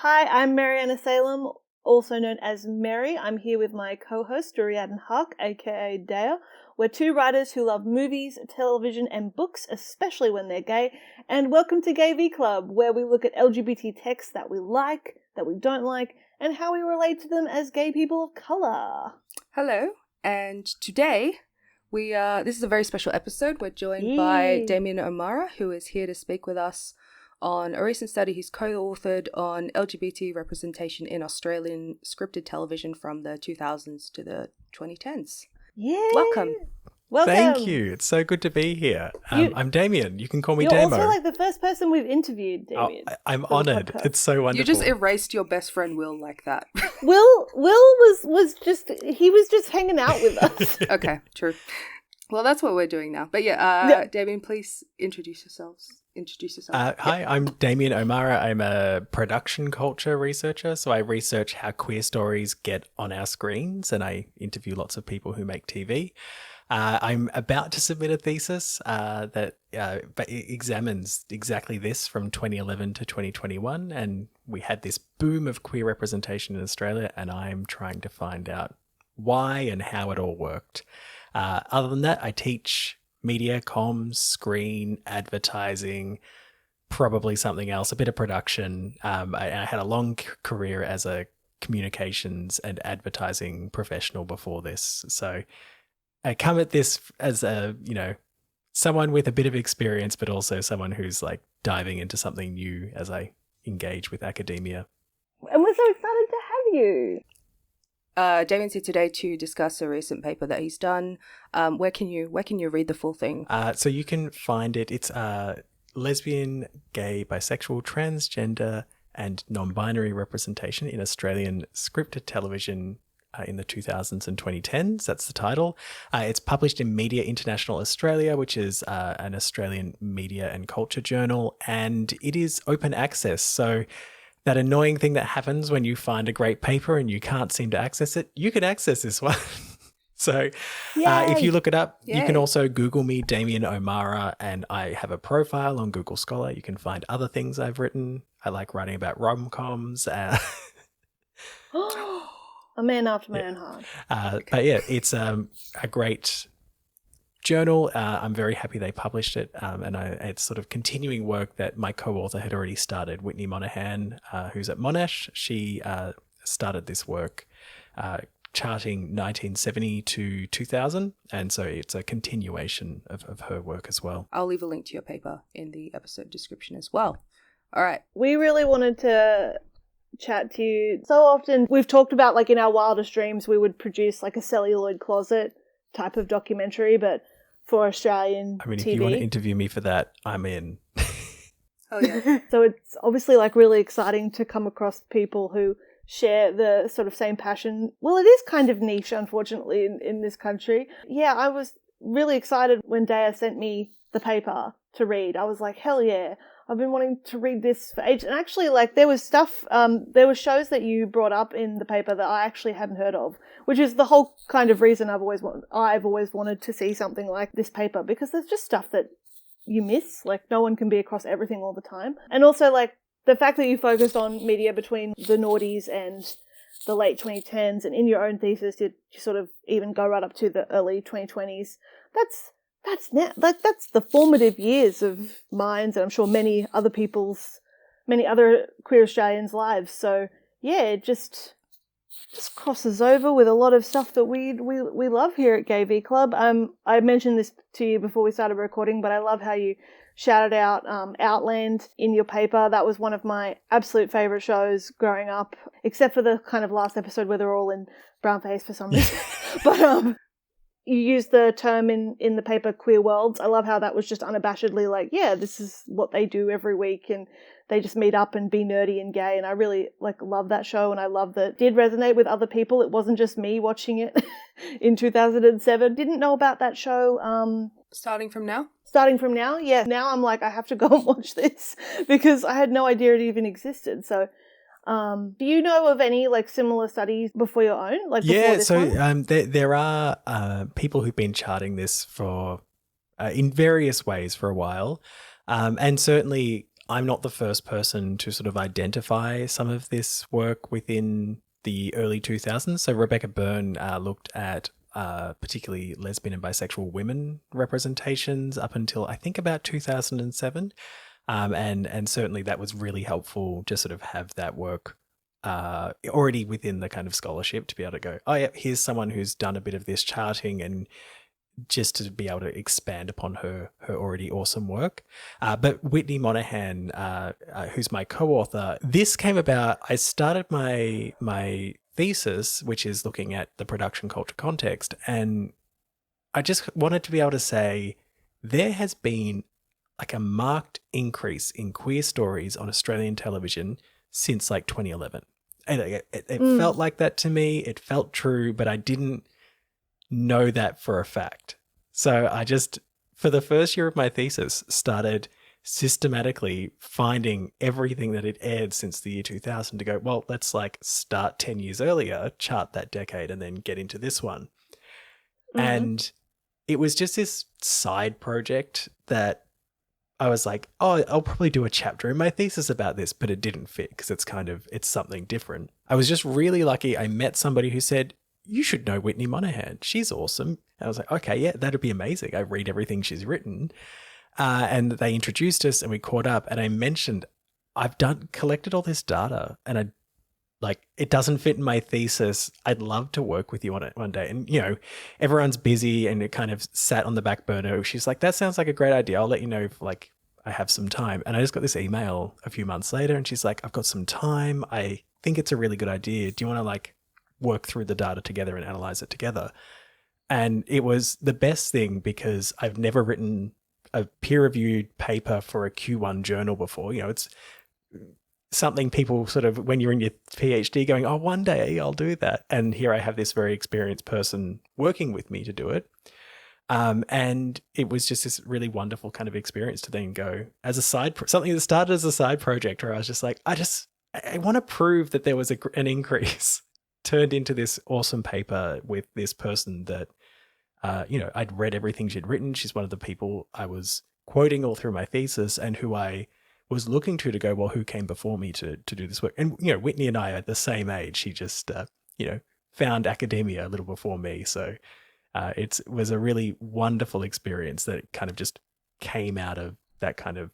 Hi, I'm Merryana Salem, also known as Mary. I'm here with my co-host, Merryana Huck, aka Dea. We're two writers who love movies, television, and books, especially when they're gay. And welcome to Gay V Club, where we look at LGBT texts that we like, that we don't like, and how we relate to them as gay people of colour. Hello, and today this is a very special episode. We're joined by Damien O'Meara, who is here to speak with us on a recent study he's co-authored on LGBT representation in Australian scripted television from the 2000s to the 2010s. Yeah. Welcome. Thank you. It's so good to be here. I'm Damien. You can call me You're Damo. also like the first person we've interviewed, Damien. I'm honoured. It's so wonderful. You just erased your best friend Will like that. Will was just hanging out with us. Okay, true. Well, that's what we're doing now. But yeah, Damien, please introduce yourself. Hi, I'm Damien O'Meara. I'm a production culture researcher. So I research how queer stories get on our screens and I interview lots of people who make TV. I'm about to submit a thesis that examines exactly this from 2011 to 2021. And we had this boom of queer representation in Australia, and I'm trying to find out why and how it all worked. Other than that, I teach media, comms, screen, advertising, probably something else, a bit of production. I had a long career as a communications and advertising professional before this. So I come at this as someone with a bit of experience, but also someone who's like diving into something new as I engage with academia. And we're so excited to have you. Damien's here today to discuss a recent paper that he's done. Where can you read the full thing? So you can find it. It's lesbian, gay, bisexual, transgender, and non-binary representation in Australian scripted television in the 2000s and 2010s. That's the title. It's published in Media International Australia, which is an Australian media and culture journal, and it is open access. So that annoying thing that happens when you find a great paper and you can't seem to access it, you can access this one. So if you look it up, you can also Google me, Damien O'Meara, and I have a profile on Google Scholar. You can find other things I've written. I like writing about rom-coms. A man after my own heart. But yeah, it's a great journal. I'm very happy they published it, and it's sort of continuing work that my co-author had already started. Whitney Monaghan, who's at Monash, she started this work charting 1970 to 2000, and so it's a continuation of her work as well. I'll leave a link to your paper in the episode description as well. All right. We really wanted to chat to you. So often we've talked about, like, in our wildest dreams we would produce like a celluloid closet type of documentary, but for Australian I mean, TV. if you want to interview me for that, I'm in. Oh yeah. So it's obviously like really exciting to come across people who share the sort of same passion. Well, it is kind of niche, unfortunately, in this country. Yeah, I was really excited when Dea sent me the paper to read. I was like, hell yeah. I've been wanting to read this for ages. And actually, like, there was stuff, there were shows that you brought up in the paper that I actually hadn't heard of, which is the whole kind of reason I've always wanted to see something like this paper, because there's just stuff that you miss. Like, no one can be across everything all the time. And also, like, the fact that you focused on media between the noughties and the late 2010s, and in your own thesis, you sort of even go right up to the early 2020s. That's the formative years of mine, and I'm sure many other queer Australians' lives. So yeah, it just crosses over with a lot of stuff that we love here at Gay V Club. I mentioned this to you before we started recording, but I love how you shouted out Outland in your paper. That was one of my absolute favourite shows growing up, except for the kind of last episode where they're all in brownface for some reason. But you used the term in the paper queer worlds. I love how that was just unabashedly like, yeah, this is what they do every week, and they just meet up and be nerdy and gay. And I really love that show, and I love that it did resonate with other people. It wasn't just me watching it in 2007. Didn't know about that show. Starting from now, yeah. Now I'm like, I have to go and watch this because I had no idea it even existed. So do you know of any similar studies before your own? There are people who've been charting this for in various ways for a while, and certainly I'm not the first person to sort of identify some of this work within the early 2000s. So Rebecca Byrne looked at particularly lesbian and bisexual women representations up until I think about 2007. And certainly that was really helpful to sort of have that work already within the kind of scholarship to be able to go, oh yeah, here's someone who's done a bit of this charting, and just to be able to expand upon her already awesome work. But Whitney Monaghan, who's my co-author, this came about, I started my thesis, which is looking at the production culture context, and I just wanted to be able to say there has been like a marked increase in queer stories on Australian television since like 2011. And it felt like that to me. It felt true, but I didn't know that for a fact. So I just, for the first year of my thesis, started systematically finding everything that had aired since the year 2000 to go, well, let's like start 10 years earlier, chart that decade, and then get into this one. And it was just this side project that I was like, oh, I'll probably do a chapter in my thesis about this, but it didn't fit because it's something different. I was just really lucky. I met somebody who said, you should know Whitney Monaghan. She's awesome. And I was like, okay, yeah, that'd be amazing. I read everything she's written. And they introduced us and we caught up, and I mentioned, I've collected all this data, and it doesn't fit in my thesis. I'd love to work with you on it one day. And, everyone's busy, and it kind of sat on the back burner. She's like, that sounds like a great idea. I'll let you know if I have some time. And I just got this email a few months later, and she's like, I've got some time. I think it's a really good idea. Do you want to work through the data together and analyze it together? And it was the best thing because I've never written a peer-reviewed paper for a Q1 journal before. It's something people sort of, when you're in your PhD, going, oh, one day I'll do that. And here I have this very experienced person working with me to do it. And it was just this really wonderful kind of experience to then go as something that started as a side project where I was just like, I want to prove that there was an increase, turned into this awesome paper with this person that, I'd read everything she'd written. She's one of the people I was quoting all through my thesis, and who I was looking to go, well, who came before me to do this work? And, Whitney and I are the same age. She just, found academia a little before me. So it was a really wonderful experience that kind of just came out of that kind of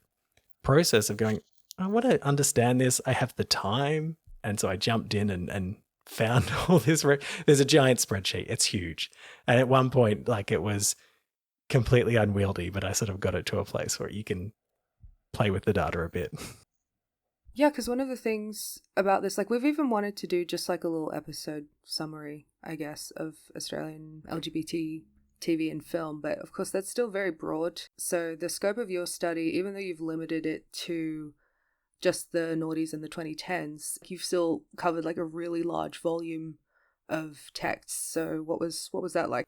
process of going, I want to understand this. I have the time. And so I jumped in and found all this. There's a giant spreadsheet. It's huge. And at one point, it was completely unwieldy, but I sort of got it to a place where you can play with the data a bit. Yeah, because one of the things about this, we've even wanted to do just a little episode summary, I guess, of Australian LGBT TV and film, but of course that's still very broad. So the scope of your study, even though you've limited it to just the noughties and the 2010s, you've still covered a really large volume of texts. So what was that like?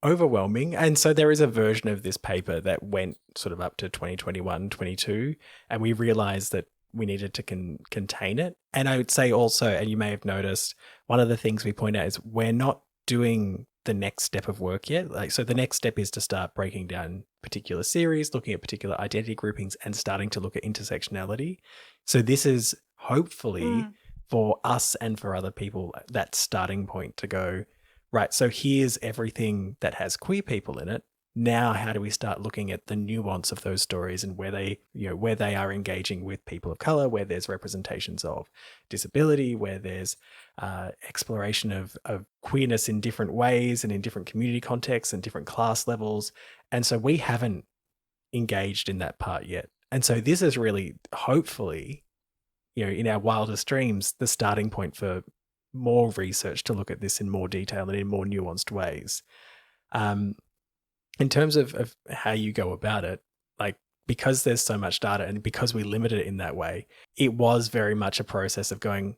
Overwhelming. And so there is a version of this paper that went sort of up to 2021, 22, and we realized that we needed to contain it. And I would say also, and you may have noticed, one of the things we point out is we're not doing the next step of work yet. So the next step is to start breaking down particular series, looking at particular identity groupings, and starting to look at intersectionality. So this is hopefully for us and for other people that starting point to go, right, so here's everything that has queer people in it. Now, how do we start looking at the nuance of those stories and where they are engaging with people of color, where there's representations of disability, where there's exploration of queerness in different ways and in different community contexts and different class levels. And so we haven't engaged in that part yet. And so this is really, hopefully, in our wildest dreams, the starting point for more research to look at this in more detail and in more nuanced ways. In terms of how you go about it, because there's so much data and because we limited it in that way, it was very much a process of going,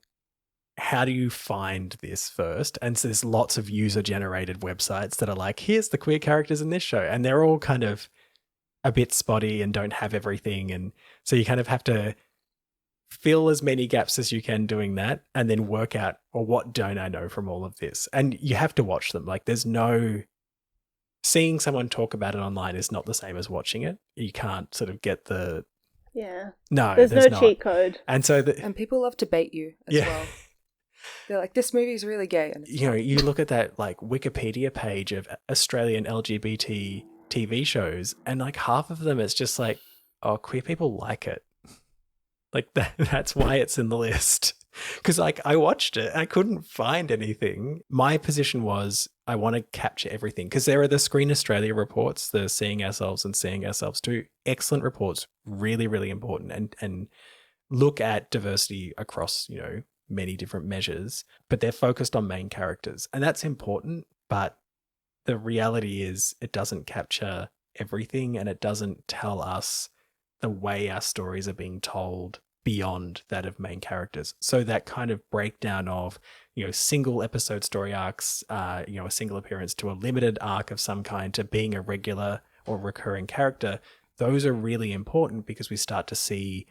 how do you find this first? And so there's lots of user-generated websites that are here's the queer characters in this show. And they're all kind of a bit spotty and don't have everything. And so you kind of have to fill as many gaps as you can doing that, and then work out, well, what don't I know from all of this? And you have to watch them. There's no... Seeing someone talk about it online is not the same as watching it. You can't sort of get the Yeah. No, There's no not. cheat code. And so and people love to bait you as well. They're like, this movie is really gay. And you know, you look at that like Wikipedia page of Australian LGBT TV shows, and like half of them, it's just like, oh, queer people like it. Like that's why it's in the list. Because like I watched it, I couldn't find anything. My position was I want to capture everything because there are the Screen Australia reports, the Seeing Ourselves and Seeing Ourselves Too. Excellent reports, really, really important, and look at diversity across, you know, many different measures, but they're focused on main characters. And that's important, but the reality is it doesn't capture everything and it doesn't tell us the way our stories are being told beyond that of main characters. So that kind of breakdown of, you know, single episode story arcs, you know, a single appearance to a limited arc of some kind to being a regular or recurring character, those are really important because we start to see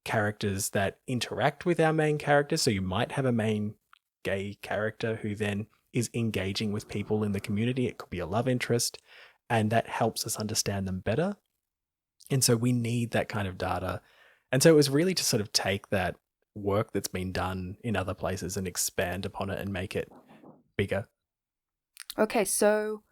characters that interact with our main characters. So you might have a main gay character who then is engaging with people in the community. It could be a love interest, and that helps us understand them better. And so we need that kind of data. And so it was really to sort of take that work that's been done in other places and expand upon it and make it bigger. Okay, so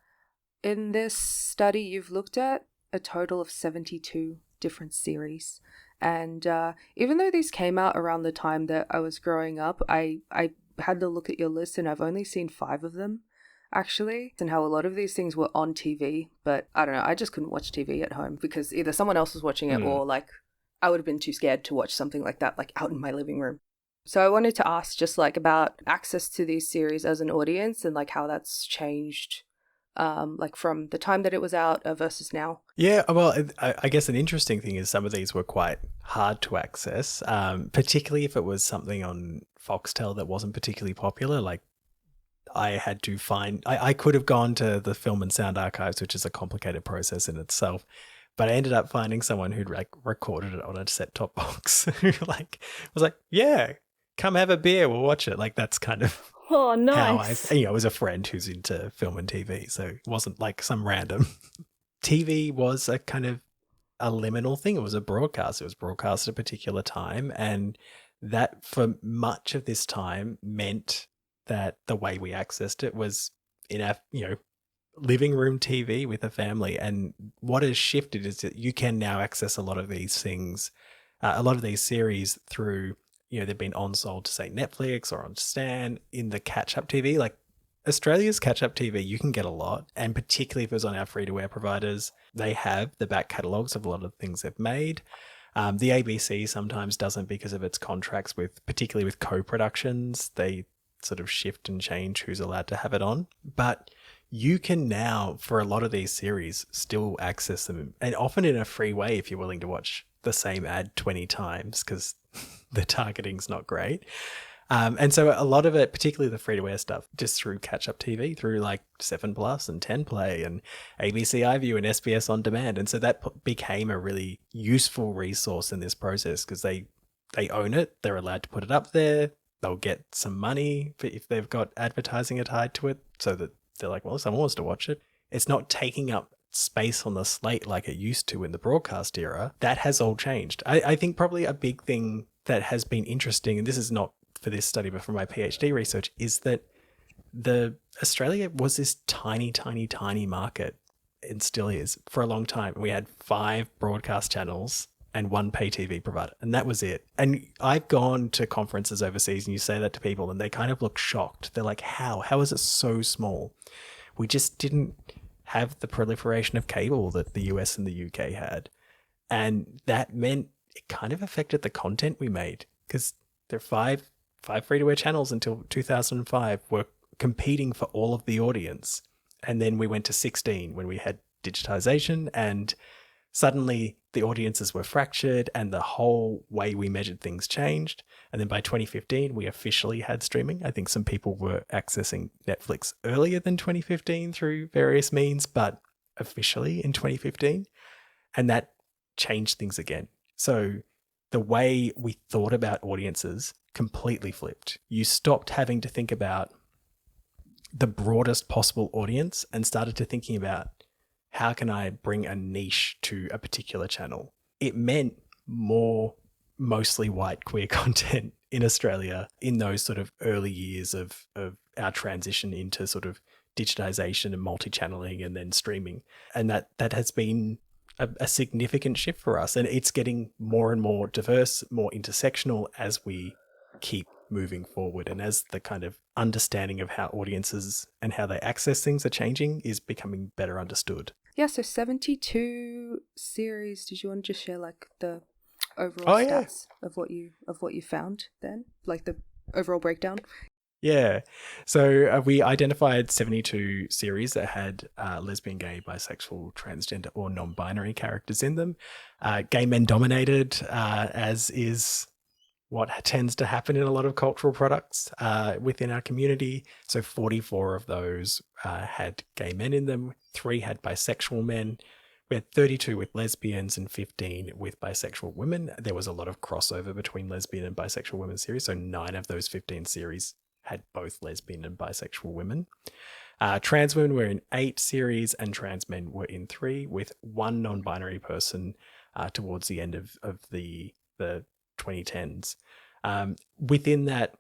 in this study, you've looked at a total of 72 different series. And even though these came out around the time that I was growing up, I had to look at your list and I've only seen 5 of them, actually. And how a lot of these things were on TV, but I don't know, I just couldn't watch TV at home because either someone else was watching it or like I would have been too scared to watch something like that, like out in my living room. So I wanted to ask just like about access to these series as an audience and like how that's changed like from the time that it was out versus now. Yeah, well, I guess an interesting thing is some of these were quite hard to access, particularly if it was something on Foxtel that wasn't particularly popular. Like I had to find, I could have gone to the Film and Sound Archives, which is a complicated process in itself, but I ended up finding someone who'd like recorded it on a set-top box who like was like, yeah, come have a beer, we'll watch it. Like that's kind of Oh, nice. how it was a friend who's into film and TV, so it wasn't like some random. TV was a kind of a liminal thing. It was a broadcast. It was broadcast at a particular time, and that for much of this time meant that the way we accessed it was in our, you know, living room TV with a family. And what has shifted is that you can now access a lot of these things, a lot of these series through, you know, they've been on sold to say Netflix or on Stan in the catch-up TV. Like Australia's catch-up TV, you can get a lot. And particularly if it was on our free-to-air providers, they have the back catalogues of a lot of the things they've made. The ABC sometimes doesn't because of its contracts with, particularly with co-productions. They sort of shift and change who's allowed to have it on. But you can now, for a lot of these series, still access them, and often in a free way if you're willing to watch the same ad 20 times because the targeting's not great. And so a lot of it, particularly the free-to-air stuff, just through catch-up TV, through like 7 Plus and 10 Play and ABC iView and SBS On Demand. And so that became a really useful resource in this process because they own it. They're allowed to put it up there. They'll get some money if they've got advertising tied to it so that they're like, well, if someone wants to watch it. It's not taking up space on the slate like it used to in the broadcast era. That has all changed. I think probably a big thing that has been interesting, and this is not for this study, but for my PhD research, is that Australia was this tiny, tiny, tiny market, and still is, for a long time. We had 5 broadcast channels and 1 pay TV provider, and that was it. And I've gone to conferences overseas, and you say that to people, and they kind of look shocked. They're like, how? How is it so small? We just didn't have the proliferation of cable that the US and the UK had. And that meant it kind of affected the content we made because there are 5 free-to-air channels until 2005 were competing for all of the audience. And then we went to 16 when we had digitization, and suddenly the audiences were fractured and the whole way we measured things changed. And then by 2015, we officially had streaming. I think some people were accessing Netflix earlier than 2015 through various means, but officially in 2015. And that changed things again. So the way we thought about audiences completely flipped. You stopped having to think about the broadest possible audience and started to thinking about how can I bring a niche to a particular channel. It meant more mostly white queer content in Australia in those sort of early years of our transition into sort of digitization and multi-channeling and then streaming. And that has been a significant shift for us. And it's getting more and more diverse, more intersectional as we keep moving forward. And as the kind of understanding of how audiences and how they access things are changing is becoming better understood. Yeah, so 72 series. Did you want to just share like the overall stats of what you found then? Like the overall breakdown? Yeah. So we identified 72 series that had lesbian, gay, bisexual, transgender, or non-binary characters in them. Gay men dominated, as is what tends to happen in a lot of cultural products within our community. So 44 of those had gay men in them. 3 had bisexual men. We had 32 with lesbians and 15 with bisexual women. There was a lot of crossover between lesbian and bisexual women series. So 9 of those 15 series had both lesbian and bisexual women. Trans women were in 8 series and trans men were in 3, with 1 non-binary person towards the end of the 2010s. Within that,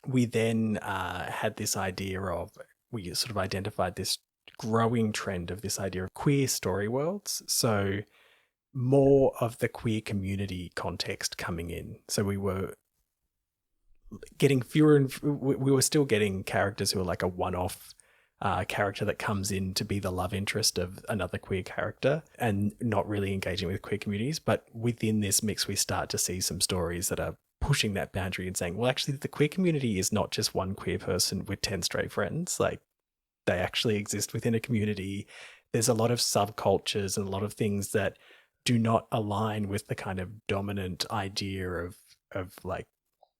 we then had this idea of, we sort of identified this growing trend of this idea of queer story worlds. So more of the queer community context coming in. So we were getting fewer and we were still getting characters who are like a one-off character that comes in to be the love interest of another queer character and not really engaging with queer communities. But within this mix, we start to see some stories that are pushing that boundary and saying, well, actually, the queer community is not just one queer person with 10 straight friends. Like, they actually exist within a community. There's a lot of subcultures and a lot of things that do not align with the kind of dominant idea of like,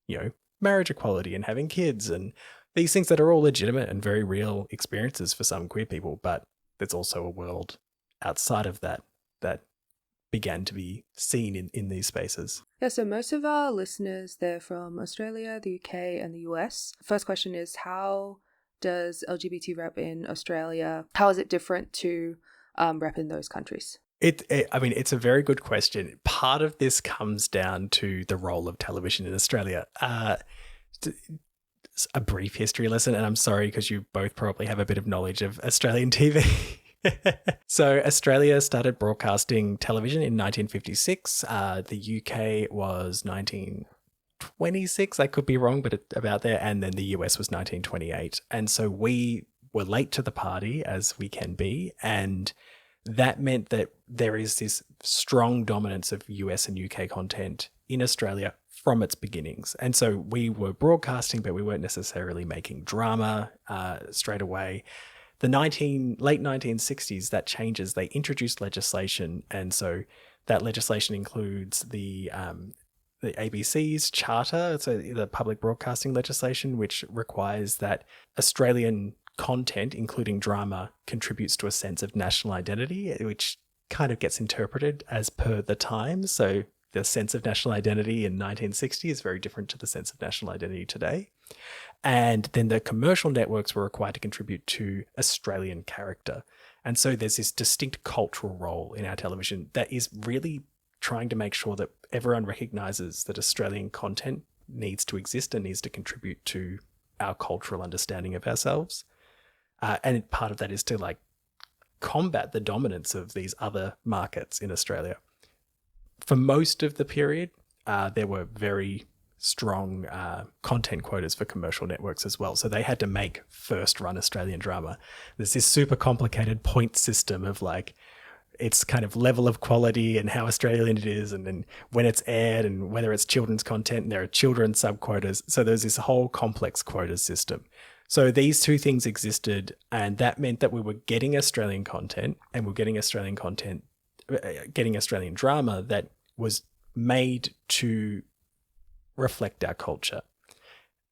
you know, marriage equality and having kids and these things that are all legitimate and very real experiences for some queer people. But there's also a world outside of that that began to be seen in these spaces. Yeah, so most of our listeners, they're from Australia, the UK, and the US. First question is, how does LGBT rep in Australia, how is it different to rep in those countries? I mean, it's a very good question. Part of this comes down to the role of television in Australia. A brief history lesson, and I'm sorry because you both probably have a bit of knowledge of Australian TV. So Australia started broadcasting television in 1956. The UK was 1926. I could be wrong, but about there. And then the US was 1928. And so we were late to the party, as we can be. And that meant that there is this strong dominance of US and UK content in Australia from its beginnings. And so we were broadcasting, but we weren't necessarily making drama straight away. The late 1960s, that changes. They introduced legislation. And so that legislation includes the ABC's charter, so the public broadcasting legislation, which requires that Australian content, including drama, contributes to a sense of national identity, which kind of gets interpreted as per the time. So the sense of national identity in 1960 is very different to the sense of national identity today. And then the commercial networks were required to contribute to Australian character. And so there's this distinct cultural role in our television that is really trying to make sure that everyone recognizes that Australian content needs to exist and needs to contribute to our cultural understanding of ourselves. And part of that is to like combat the dominance of these other markets in Australia. For most of the period, there were very strong content quotas for commercial networks as well. So they had to make first run Australian drama. There's this super complicated point system of like, its kind of level of quality and how Australian it is, and then when it's aired and whether it's children's content, and there are children's sub-quotas. So there's this whole complex quota system. So these two things existed, and that meant that we were getting Australian content, and we're getting Australian drama that was made to reflect our culture.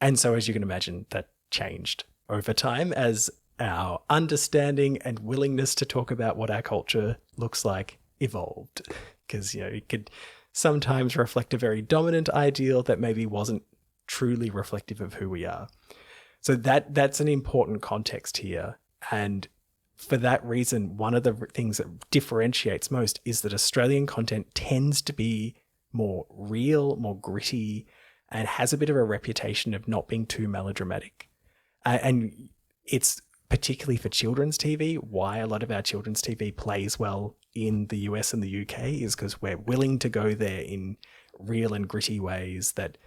And so as you can imagine, that changed over time as our understanding and willingness to talk about what our culture looks like evolved. Because, you know, it could sometimes reflect a very dominant ideal that maybe wasn't truly reflective of who we are. So that's an important context here. And for that reason, one of the things that differentiates most is that Australian content tends to be more real, more gritty, and has a bit of a reputation of not being too melodramatic. And it's particularly for children's TV, why a lot of our children's TV plays well in the US and the UK is because we're willing to go there in real and gritty ways that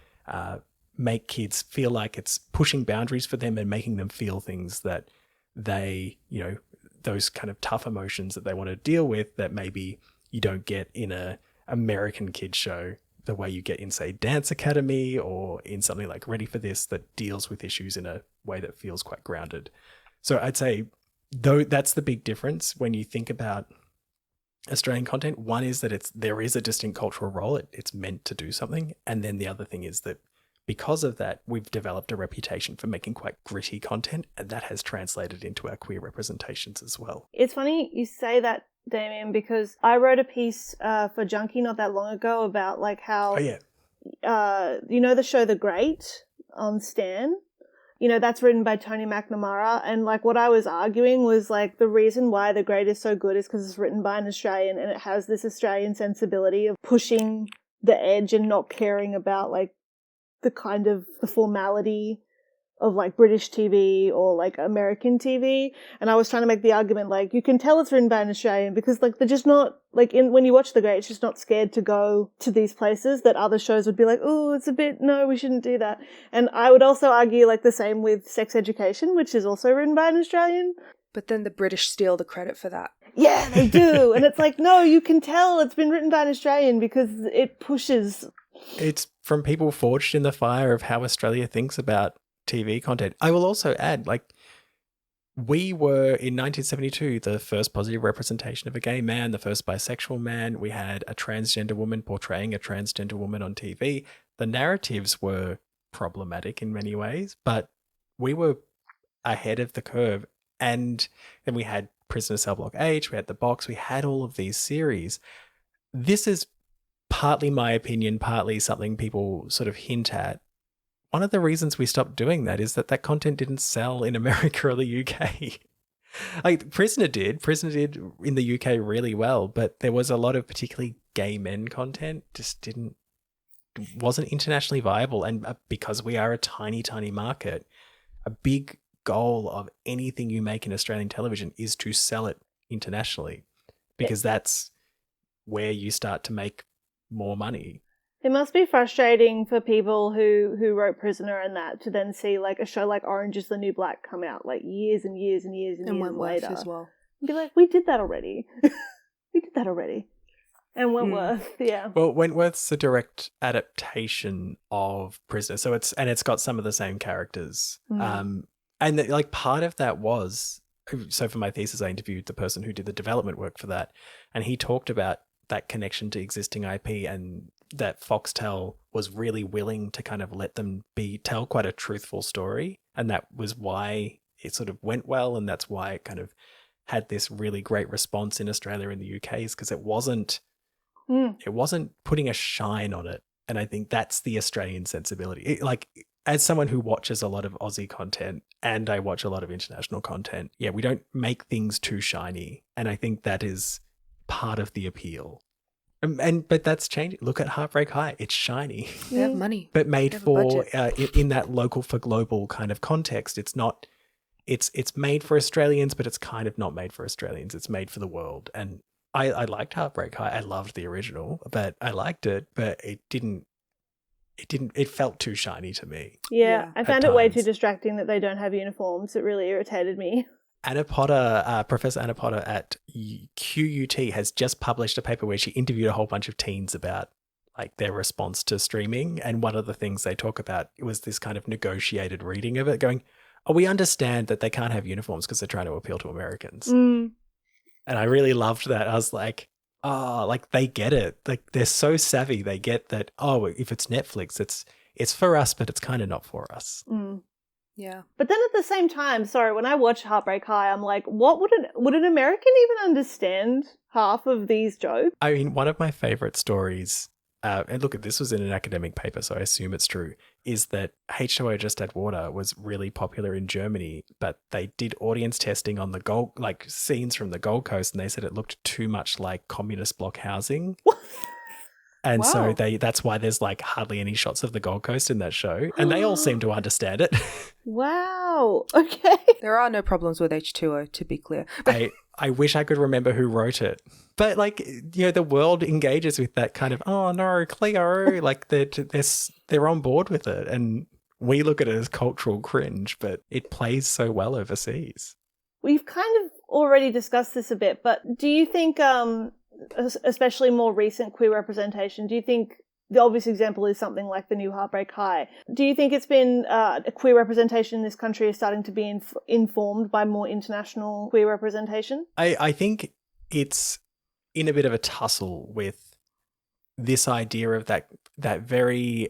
make kids feel like it's pushing boundaries for them and making them feel things that they, those kind of tough emotions that they want to deal with that maybe you don't get in a American kids show the way you get in, say, Dance Academy or in something like Ready for This that deals with issues in a way that feels quite grounded. So I'd say, though, that's the big difference when you think about Australian content. One is that there is a distinct cultural role. It's meant to do something. And then the other thing is that because of that, we've developed a reputation for making quite gritty content, and that has translated into our queer representations as well. It's funny you say that, Damien, because I wrote a piece for Junkie not that long ago about like how, the show The Great on Stan, that's written by Tony McNamara. And like what I was arguing was like the reason why The Great is so good is because it's written by an Australian and it has this Australian sensibility of pushing the edge and not caring about like the kind of the formality of like British TV or like American TV. And I was trying to make the argument like you can tell it's written by an Australian because like they're just not like when you watch The Great, it's just not scared to go to these places that other shows would be like, oh, it's a bit, no, we shouldn't do that. And I would also argue like the same with Sex Education, which is also written by an Australian. But then the British steal the credit for that. Yeah, they do. And it's like, no, you can tell it's been written by an Australian because it pushes. It's from people forged in the fire of how Australia thinks about TV content. I will also add, like, we were in 1972 the first positive representation of a gay man, the first bisexual man. We had a transgender woman portraying a transgender woman on TV. The narratives were problematic in many ways, but we were ahead of the curve. And then we had Prisoner Cell Block H, we had The Box, we had all of these series. This is partly my opinion, partly something people sort of hint at. One of the reasons we stopped doing that is that content didn't sell in America or the UK. Like Prisoner did in the UK really well, but there was a lot of particularly gay men content wasn't internationally viable. And because we are a tiny, tiny market, a big goal of anything you make in Australian television is to sell it internationally, because that's where you start to make more money. It must be frustrating for people who wrote Prisoner and that to then see like a show like Orange is the New Black come out like years and years and years and years Wentworth later as well. And be like, we did that already. And Wentworth, yeah. Well, Wentworth's a direct adaptation of Prisoner, so it's got some of the same characters. And like part of that was, so for my thesis, I interviewed the person who did the development work for that, and he talked about that connection to existing IP and that Foxtel was really willing to kind of let them tell quite a truthful story. And that was why it sort of went well. And that's why it kind of had this really great response in Australia and the UK, is because it wasn't putting a shine on it. And I think that's the Australian sensibility. As someone who watches a lot of Aussie content and I watch a lot of international content, yeah, we don't make things too shiny. And I think that is part of the appeal. But that's changing. Look at Heartbreak High. It's shiny. They have money. But made for in that local for global kind of context. It's not it's made for Australians, but it's kind of not made for Australians. It's made for the world. And I liked Heartbreak High. I loved the original, but I liked it, but it felt too shiny to me. Yeah. I found it way too distracting that they don't have uniforms. It really irritated me. Anna Potter, Professor Anna Potter at QUT has just published a paper where she interviewed a whole bunch of teens about like their response to streaming. And one of the things they talk about was this kind of negotiated reading of it, going, oh, we understand that they can't have uniforms because they're trying to appeal to Americans. And I really loved that. I was like, oh, like they get it. Like they're so savvy. They get that, oh, if it's Netflix, it's for us, but it's kind of not for us. Yeah. But then at the same time, when I watch Heartbreak High, I'm like, what would an American even understand half of these jokes? I mean, one of my favorite stories and look, this was in an academic paper, so I assume it's true, is that H2O Just Add Water was really popular in Germany, but they did audience testing on the Gold, like scenes from the Gold Coast, and they said it looked too much like communist block housing. And so that's why there's like hardly any shots of the Gold Coast in that show. And they all seem to understand it. Wow. Okay. There are no problems with H2O, to be clear. I wish I could remember who wrote it. But like, you know, the world engages with that kind of, oh no, Cleo, like they're on board with it. And we look at it as cultural cringe, but it plays so well overseas. We've kind of already discussed this a bit, but do you think, especially more recent queer representation, do you think the obvious example is something like the new Heartbreak High? Do you think it's been a queer representation in this country is starting to be informed by more international queer representation? I think it's in a bit of a tussle with this idea of that very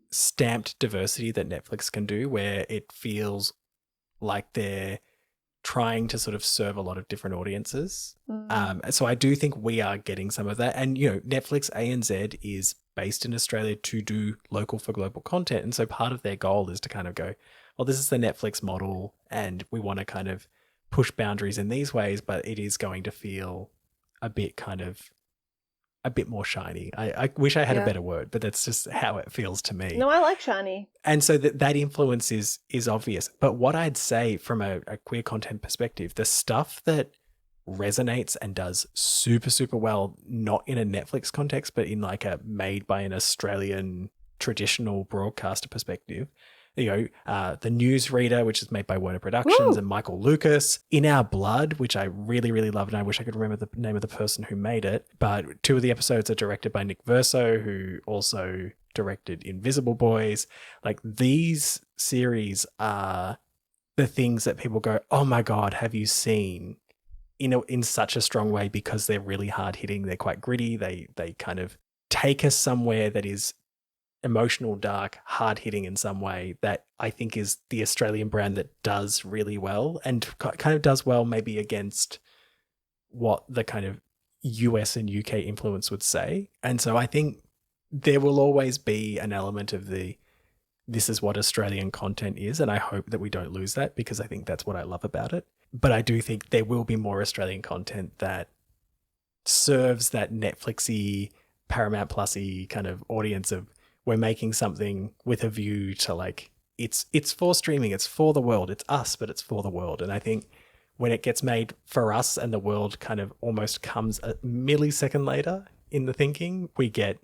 stamped diversity that Netflix can do, where it feels like they're trying to sort of serve a lot of different audiences. So I do think we are getting some of that. And, you know, Netflix ANZ is based in Australia to do local for global content. And so part of their goal is to kind of go, well, this is the Netflix model and we want to kind of push boundaries in these ways, but it is going to feel a bit more shiny. I wish I had a better word, but that's just how it feels to me. No, I like shiny. And so that influence is obvious. But what I'd say from a queer content perspective, the stuff that resonates and does super, super well, not in a Netflix context, but in like a made by an Australian traditional broadcaster perspective, you know, the Newsreader, which is made by Warner Productions, and Michael Lucas. In Our Blood, which I really, really love, and I wish I could remember the name of the person who made it. But 2 of the episodes are directed by Nick Verso, who also directed Invisible Boys. Like, these series are the things that people go, oh my God, have you seen? In such a strong way, because they're really hard hitting. They're quite gritty. They kind of take us somewhere that is emotional, dark, hard hitting in some way, that I think is the Australian brand that does really well, and kind of does well maybe against what the kind of US and UK influence would say. And so I think there will always be an element of this is what Australian content is, and I hope that we don't lose that, because I think that's what I love about it. But I do think there will be more Australian content that serves that Netflixy, Paramount Plus-y kind of audience of, we're making something with a view to like, it's for streaming, it's for the world, it's us, but it's for the world. And I think when it gets made for us and the world kind of almost comes a millisecond later in the thinking, we get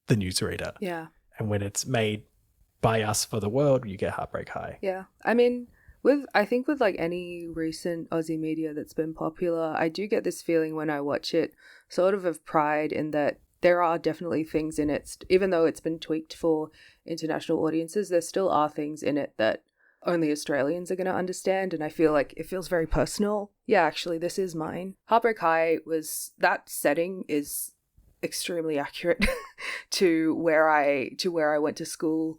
the Newsreader. Yeah. And when it's made by us for the world, you get Heartbreak High. Yeah. I mean, I think with like any recent Aussie media that's been popular, I do get this feeling when I watch it, sort of pride in that there are definitely things in it, even though it's been tweaked for international audiences, there still are things in it that only Australians are going to understand. And I feel like it feels very personal. Yeah, actually, this is mine. Heartbreak High that setting is extremely accurate to where I went to school.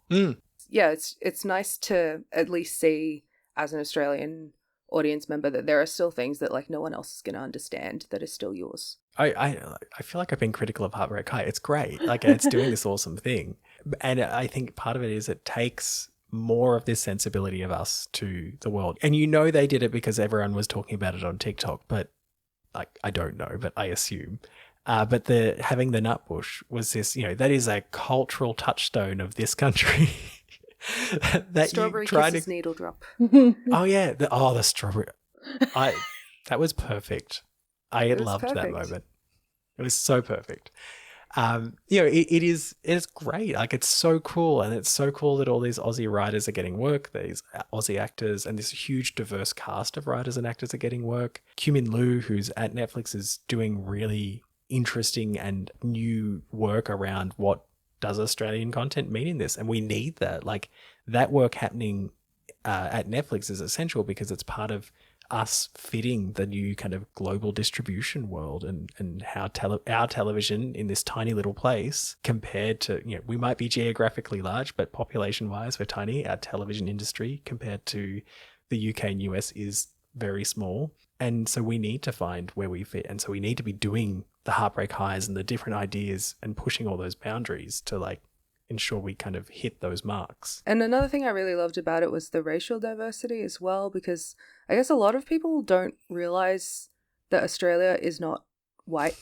Yeah, it's nice to at least see as an Australian audience member that there are still things that like no one else is going to understand that are still yours. I feel like I've been critical of Heartbreak High. It's great. Like, it's doing this awesome thing. And I think part of it is it takes more of this sensibility of us to the world. And you know they did it because everyone was talking about it on TikTok, but like, I don't know, but I assume. But having the Nutbush was this, you know, that is a cultural touchstone of this country. that Strawberry Kisses needle drop. Oh yeah, the strawberry. That was perfect. I loved that moment. It was so perfect. You know, it's great. Like, it's so cool, and it's so cool that all these Aussie writers are getting work. These Aussie actors and this huge diverse cast of writers and actors are getting work. Cumin Liu, who's at Netflix, is doing really interesting and new work around what does Australian content mean in this, and we need that. Like, that work happening at Netflix is essential because it's part of us fitting the new kind of global distribution world, and how our television in this tiny little place compared to, you know, we might be geographically large, but population wise we're tiny. Our television industry compared to the UK and US is very small. And so we need to find where we fit. And so we need to be doing the Heartbreak Highs and the different ideas and pushing all those boundaries to like ensure we kind of hit those marks. And another thing I really loved about it was the racial diversity as well, because I guess a lot of people don't realize that Australia is not white.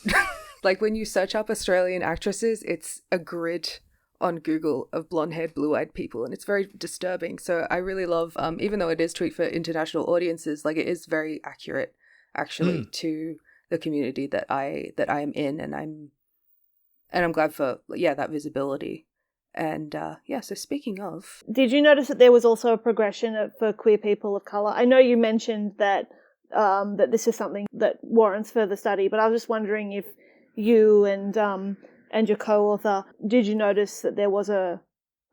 Like when you search up Australian actresses, it's a grid on Google of blonde-haired, blue-eyed people, and it's very disturbing. So I really love, even though it is tweaked for international audiences, like it is very accurate actually to the community that I am in, and I'm glad for that visibility. And so speaking of, did you notice that there was also a progression for queer people of colour? I know you mentioned that that this is something that warrants further study, but I was just wondering if you and your co-author, did you notice that there was a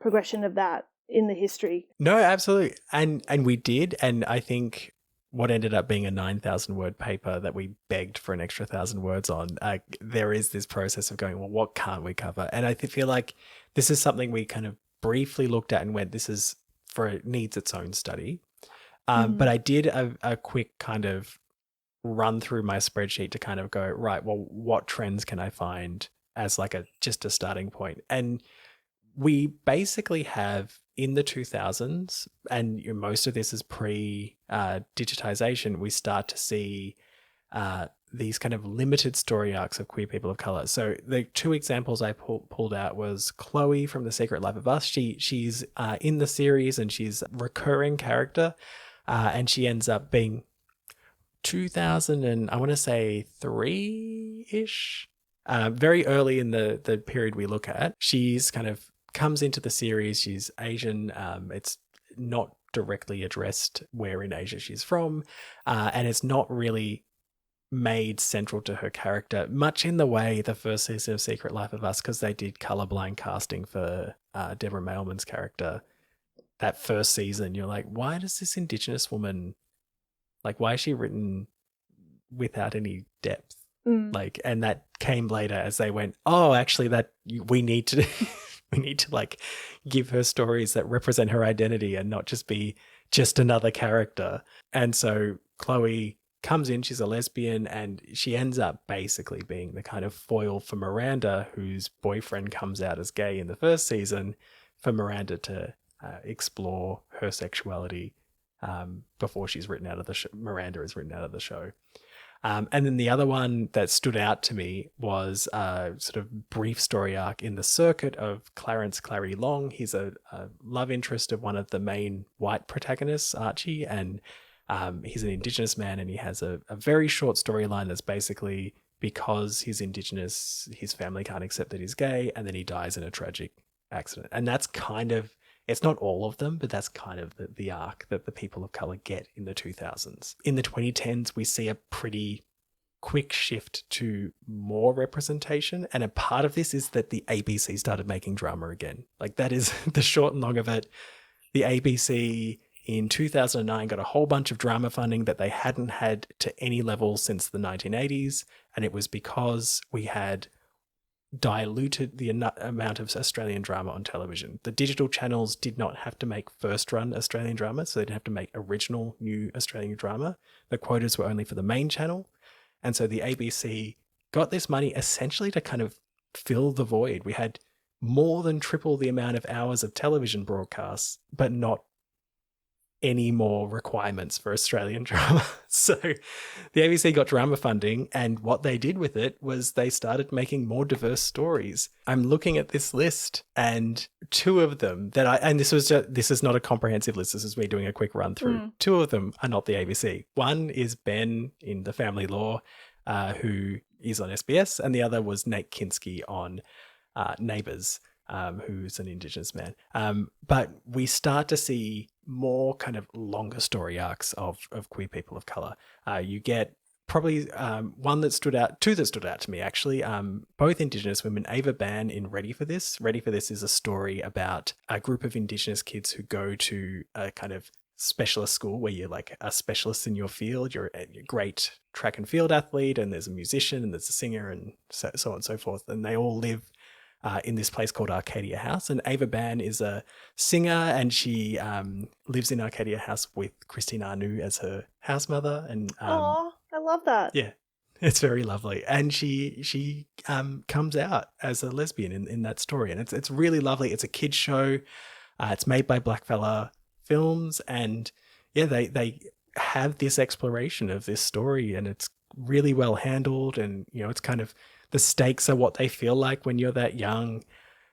progression of that in the history? No, absolutely. And we did. And I think what ended up being a 9,000 word paper that we begged for an extra 1,000 words on, there is this process of going, well, what can't we cover? And I feel like this is something we kind of briefly looked at and went, it needs its own study. But I did a quick kind of run through my spreadsheet to kind of go, right, well, what trends can I find as like just a starting point? And we basically have in the 2000s, and most of this is pre-digitization, we start to see these kind of limited story arcs of queer people of color. So the two examples I pulled out was Chloe from The Secret Life of Us. She's in the series and she's a recurring character, and she ends up being 2000 and I want to say 3-ish. Very early in the period we look at. She's kind of comes into the series. She's Asian. It's not directly addressed where in Asia she's from, and it's not really made central to her character, much in the way the first season of Secret Life of Us, because they did colorblind casting for Deborah Mailman's character. That first season, you're like, why does this Indigenous woman, like, why is she written without any depth? Like, and that came later as they went, oh, actually, that we need to we need to like give her stories that represent her identity and not just be just another character. And so Chloe comes in, she's a lesbian, and she ends up basically being the kind of foil for Miranda, whose boyfriend comes out as gay in the first season, for Miranda to explore her sexuality before she's written out of the show. Miranda is written out of the show. And then the other one that stood out to me was a sort of brief story arc in The Circuit of Clarence Clary Long. He's a love interest of one of the main white protagonists, Archie, and he's an Indigenous man, and he has a very short storyline that's basically because he's Indigenous, his family can't accept that he's gay, and then he dies in a tragic accident. And that's kind of, it's not all of them, but that's kind of the arc that the people of color get in the 2000s. In the 2010s, we see a pretty quick shift to more representation. And a part of this is that the ABC started making drama again. Like, that is the short and long of it. The ABC in 2009 got a whole bunch of drama funding that they hadn't had to any level since the 1980s. And it was because we had diluted the amount of Australian drama on television. The digital channels did not have to make first-run Australian drama, so they didn't have to make original new Australian drama. The quotas were only for the main channel. And so the ABC got this money essentially to kind of fill the void. We had more than triple the amount of hours of television broadcasts, but not any more requirements for Australian drama. So the ABC got drama funding, and what they did with it was they started making more diverse stories. I'm looking at this list, and two of them this is not a comprehensive list, this is me doing a quick run through. Two of them are not the ABC. One is Ben in The Family Law, who is on SBS, and the other was Nate Kinsky on Neighbours, who's an Indigenous man. But we start to see more kind of longer story arcs of queer people of color. You get probably two that stood out to me, actually. Both Indigenous women. Ava Ban in Ready for This. Ready for This is a story about a group of Indigenous kids who go to a kind of specialist school where you're like a specialist in your field. You're a great track and field athlete, and there's a musician, and there's a singer, and so on and so forth. And they all live in this place called Arcadia House. And Ava Ban is a singer, and she lives in Arcadia House with Christine Anu as her house mother. And I love that. Yeah. It's very lovely, and she comes out as a lesbian in that story, and it's really lovely. It's a kids show. It's made by Blackfella Films, and yeah, they have this exploration of this story, and it's really well handled. And it's kind of, the stakes are what they feel like when you're that young.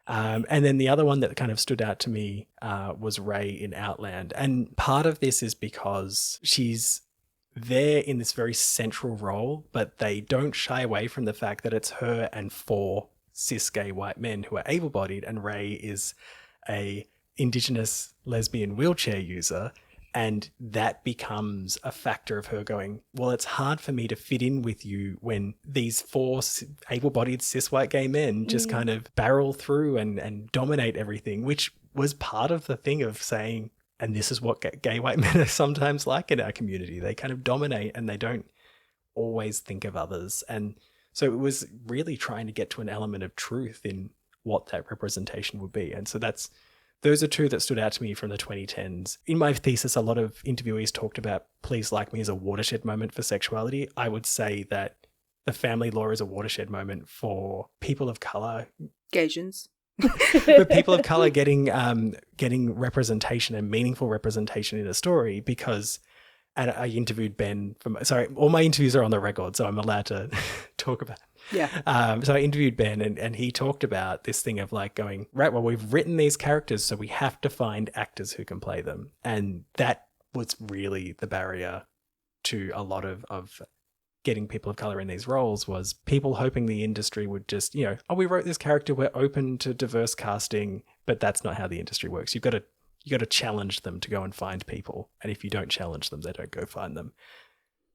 And then the other one that kind of stood out to me was Ray in Outland, and part of this is because she's there in this very central role, but they don't shy away from the fact that it's her and 4 cis gay white men who are able-bodied, and Ray is a Indigenous lesbian wheelchair user, and that becomes a factor of her going, well, it's hard for me to fit in with you when these 4 able-bodied cis white gay men just kind of barrel through and dominate everything, which was part of the thing of saying, and this is what gay white men are sometimes like in our community. They kind of dominate and they don't always think of others. And so it was really trying to get to an element of truth in what that representation would be. And so those are 2 that stood out to me from the 2010s. In my thesis, a lot of interviewees talked about Please Like Me as a watershed moment for sexuality. I would say that The Family Law is a watershed moment for people of colour. Gaysians. For people of color getting representation and meaningful representation in a story, because, and I interviewed Ben all my interviews are on the record, so I'm allowed to talk about it. Yeah. So I interviewed Ben, and he talked about this thing of like going, right, well, we've written these characters, so we have to find actors who can play them. And that was really the barrier to a lot of getting people of color in these roles, was people hoping the industry would just, oh, we wrote this character, we're open to diverse casting, but that's not how the industry works. You've got to challenge them to go and find people. And if you don't challenge them, they don't go find them.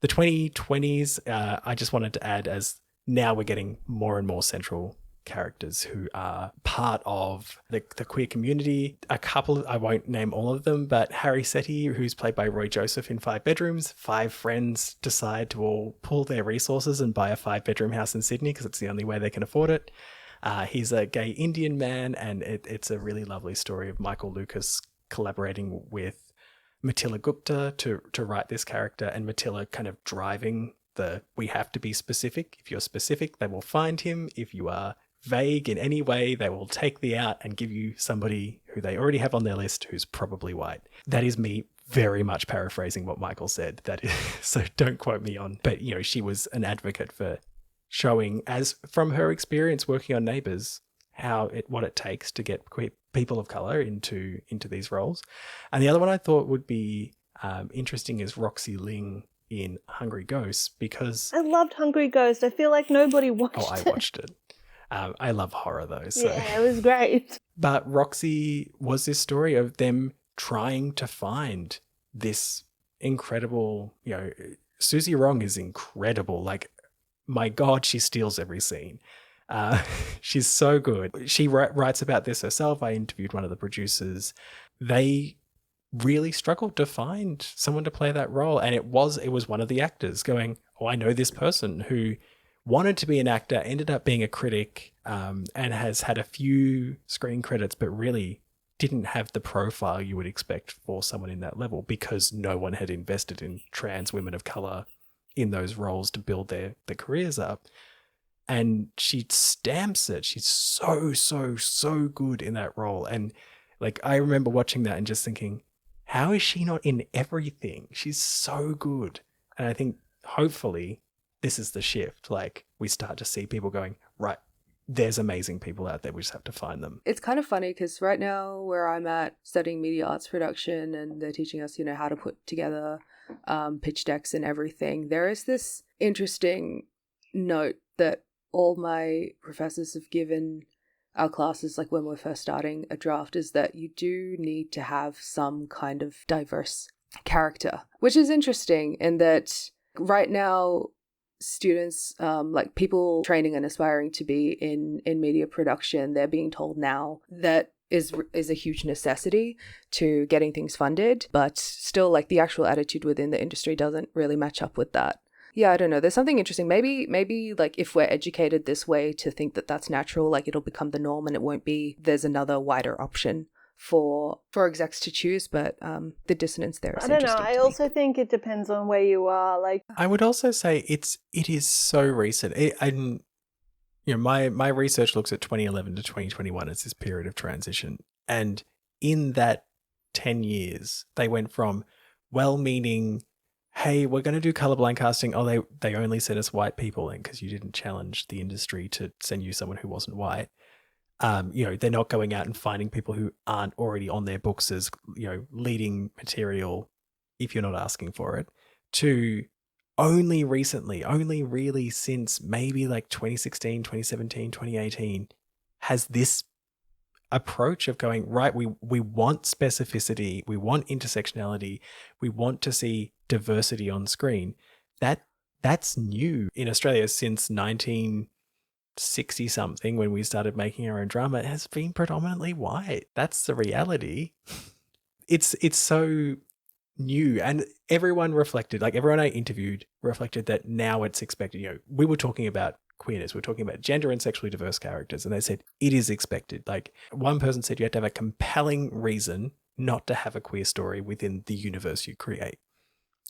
The 2020s, I just wanted to add, as now we're getting more and more central characters who are part of the queer community. A couple, I won't name all of them, but Harry Setti, who's played by Roy Joseph in 5 Bedrooms, 5 friends decide to all pull their resources and buy a 5-bedroom house in Sydney because it's the only way they can afford it. He's a gay Indian man, and it's a really lovely story of Michael Lucas collaborating with Mattila Gupta to write this character, and Mattila kind of driving we have to be specific. If you're specific, they will find him. If you are vague in any way, they will take thee out and give you somebody who they already have on their list who's probably white. That is me very much paraphrasing what Michael said. That is, so don't quote me on. But she was an advocate for showing, as from her experience working on Neighbours, what it takes to get people of color into these roles. And the other one I thought would be interesting is Roxy Ling in Hungry Ghosts, because I loved Hungry Ghost. I feel like nobody watched it. I watched it. I love horror though. So. Yeah, it was great. But Roxy was this story of them trying to find this incredible, Susie Wrong is incredible. Like, my God, she steals every scene. She's so good. She writes about this herself. I interviewed one of the producers. They really struggled to find someone to play that role. And it was one of the actors going, oh, I know this person who wanted to be an actor, ended up being a critic, and has had a few screen credits, but really didn't have the profile you would expect for someone in that level, because no one had invested in trans women of color in those roles to build their careers up. And she stamps it. She's so, so, so good in that role. And like, I remember watching that and just thinking, how is she not in everything? She's so good. And I think hopefully this is the shift. Like, we start to see people going, right, there's amazing people out there. We just have to find them. It's kind of funny because right now where I'm at studying media arts production, and they're teaching us, how to put together pitch decks and everything, there is this interesting note that all my professors have given our classes, like when we're first starting a draft, is that you do need to have some kind of diverse character, which is interesting in that right now students, like people training and aspiring to be in media production, they're being told now that is a huge necessity to getting things funded, but still, like, the actual attitude within the industry doesn't really match up with that. Yeah, I don't know. There's something interesting. Maybe like if we're educated this way to think that that's natural, like it'll become the norm and it won't be, there's another wider option for execs to choose, but the dissonance there is I don't know. interesting I to me. also think it depends on where you are. Like, I would also say it is so recent. And my research looks at 2011 to 2021 as this period of transition, and in that 10 years, they went from well-meaning, hey, we're going to do colorblind casting. Oh, they only sent us white people in because you didn't challenge the industry to send you someone who wasn't white. They're not going out and finding people who aren't already on their books as, leading material if you're not asking for it, to only recently, only really since maybe like 2016, 2017, 2018, has this approach of going, right, we want specificity, we want intersectionality, we want to see diversity on screen. That's new in Australia since 1960 something, when we started making our own drama. It has been predominantly white. That's the reality. It's so new, and everyone I interviewed reflected that now it's expected. We were talking about queerness, we're talking about gender and sexually diverse characters, and they said it is expected. Like, one person said you have to have a compelling reason not to have a queer story within the universe you create.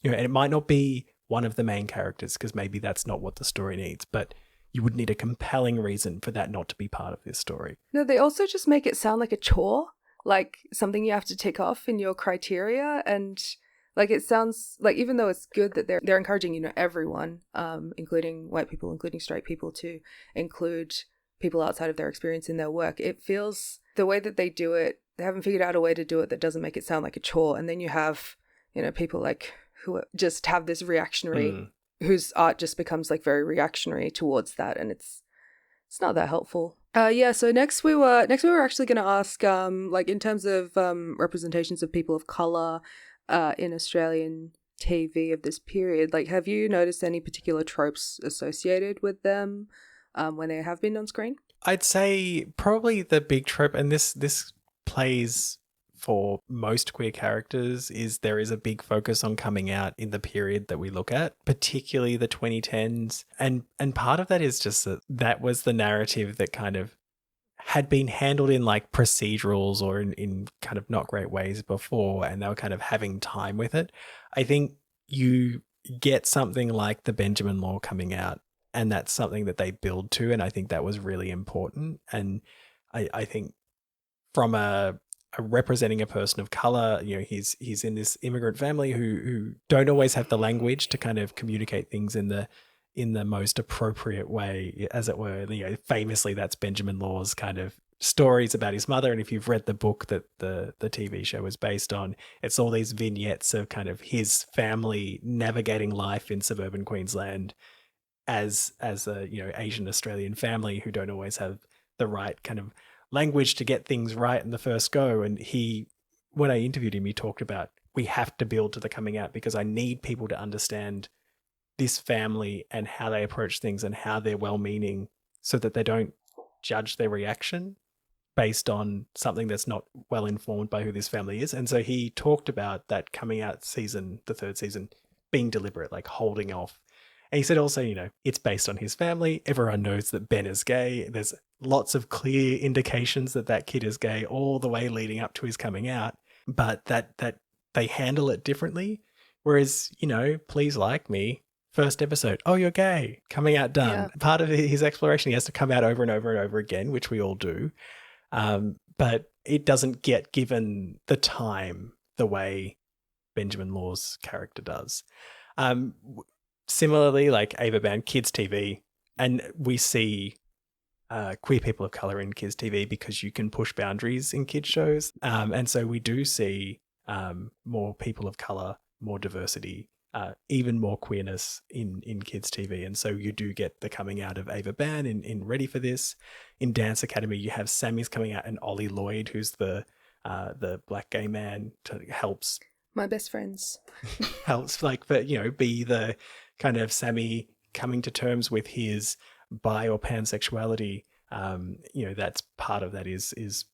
And it might not be one of the main characters, because maybe that's not what the story needs, but you would need a compelling reason for that not to be part of this story. No, they also just make it sound like a chore, like something you have to tick off in your criteria. And like, it sounds like, even though it's good that they're encouraging, everyone, including white people, including straight people, to include people outside of their experience in their work, it feels the way that they do it, they haven't figured out a way to do it that doesn't make it sound like a chore. And then you have, people like who just have this reactionary, whose art just becomes like very reactionary towards that, and it's not that helpful. So next we were actually going to ask, like, in terms of representations of people of color in Australian TV of this period, like, have you noticed any particular tropes associated with them when they have been on screen? I'd say probably the big trope, and this plays for most queer characters, is there is a big focus on coming out in the period that we look at, particularly the 2010s. And part of that is just that was the narrative that kind of had been handled in like procedurals or in kind of not great ways before, and they were kind of having time with it. I think you get something like the Benjamin Law coming out, and that's something that they build to, and I think that was really important. And I think from a representing a person of color, he's in this immigrant family who don't always have the language to kind of communicate things in the most appropriate way, as it were. Famously, that's Benjamin Law's kind of stories about his mother. And if you've read the book that the TV show is based on, it's all these vignettes of kind of his family navigating life in suburban Queensland as a Asian Australian family who don't always have the right kind of language to get things right in the first go. And when I interviewed him, he talked about, we have to build to the coming out because I need people to understand this family and how they approach things and how they're well-meaning, so that they don't judge their reaction based on something that's not well informed by who this family is. And so he talked about that coming out season, the third season, being deliberate, like holding off. And he said also, it's based on his family. Everyone knows that Ben is gay. There's lots of clear indications that kid is gay all the way leading up to his coming out, but that they handle it differently. Whereas, Please Like Me, first episode, oh, you're gay, coming out, done. Yeah. Part of his exploration, he has to come out over and over and over again, which we all do. But it doesn't get given the time the way Benjamin Law's character does. Similarly, like Ava Band, kids TV, and we see queer people of color in kids TV because you can push boundaries in kids shows. And so we do see more people of color, more diversity, even more queerness in kids TV. And so you do get the coming out of Ava Ban in Ready for This. In Dance Academy, you have Sammy's coming out, and Ollie Lloyd, who's the black gay man, helps my best friends helps be the kind of Sammy coming to terms with his bi or pansexuality. That's part of that is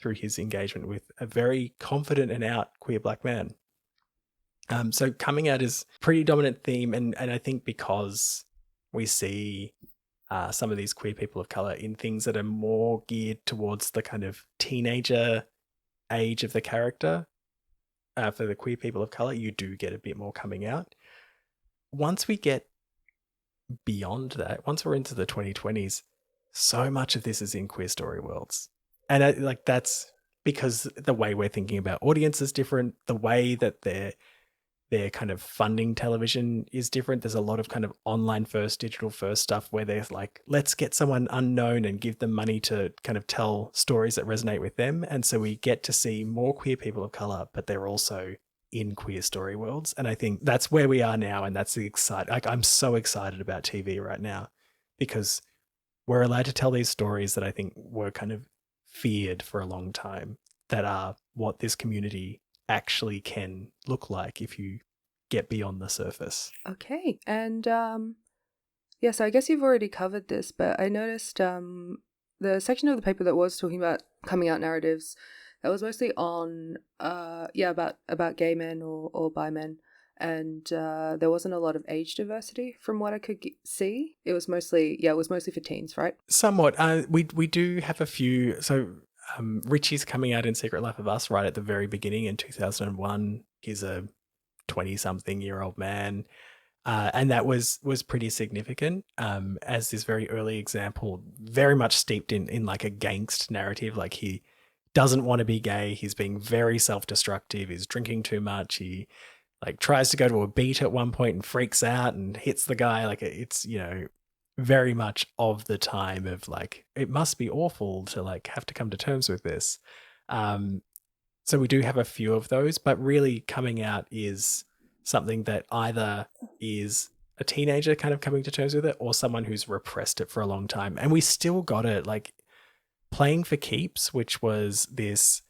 through his engagement with a very confident and out queer black man. So coming out is a pretty dominant theme, and I think because we see some of these queer people of color in things that are more geared towards the kind of teenager age of the character, for the queer people of color, you do get a bit more coming out. Once we get beyond that, once we're into the 2020s, so much of this is in queer story worlds. And that's because the way we're thinking about audience is different. The way that they're kind of funding television is different. There's a lot of kind of online first, digital first stuff where they're like, let's get someone unknown and give them money to kind of tell stories that resonate with them. And so we get to see more queer people of color, but they're also in queer story worlds. And I think that's where we are now. And that's the exciting, like, I'm so excited about TV right now because we're allowed to tell these stories that I think were kind of feared for a long time, that are what this community actually can look like if you get beyond the surface. Okay. And yeah, so I guess you've already covered this, but I noticed the section of the paper that was talking about coming out narratives, that was mostly on about gay men or bi men, and there wasn't a lot of age diversity from what I could see. It was mostly for teens, right? Somewhat. We do have a few. So Richie's coming out in Secret Life of Us right at the very beginning in 2001. He's a 20-something-year-old man. And that was pretty significant as this very early example, very much steeped in like a gangst narrative. Like, he doesn't want to be gay. He's being very self-destructive. He's drinking too much. He like tries to go to a beat at one point and freaks out and hits the guy. Like, it's, you know, very much of the time of like, it must be awful to like have to come to terms with this. So we do have a few of those, but really coming out is something that either is a teenager kind of coming to terms with it or someone who's repressed it for a long time. And we still got it, like Playing for Keeps, which was this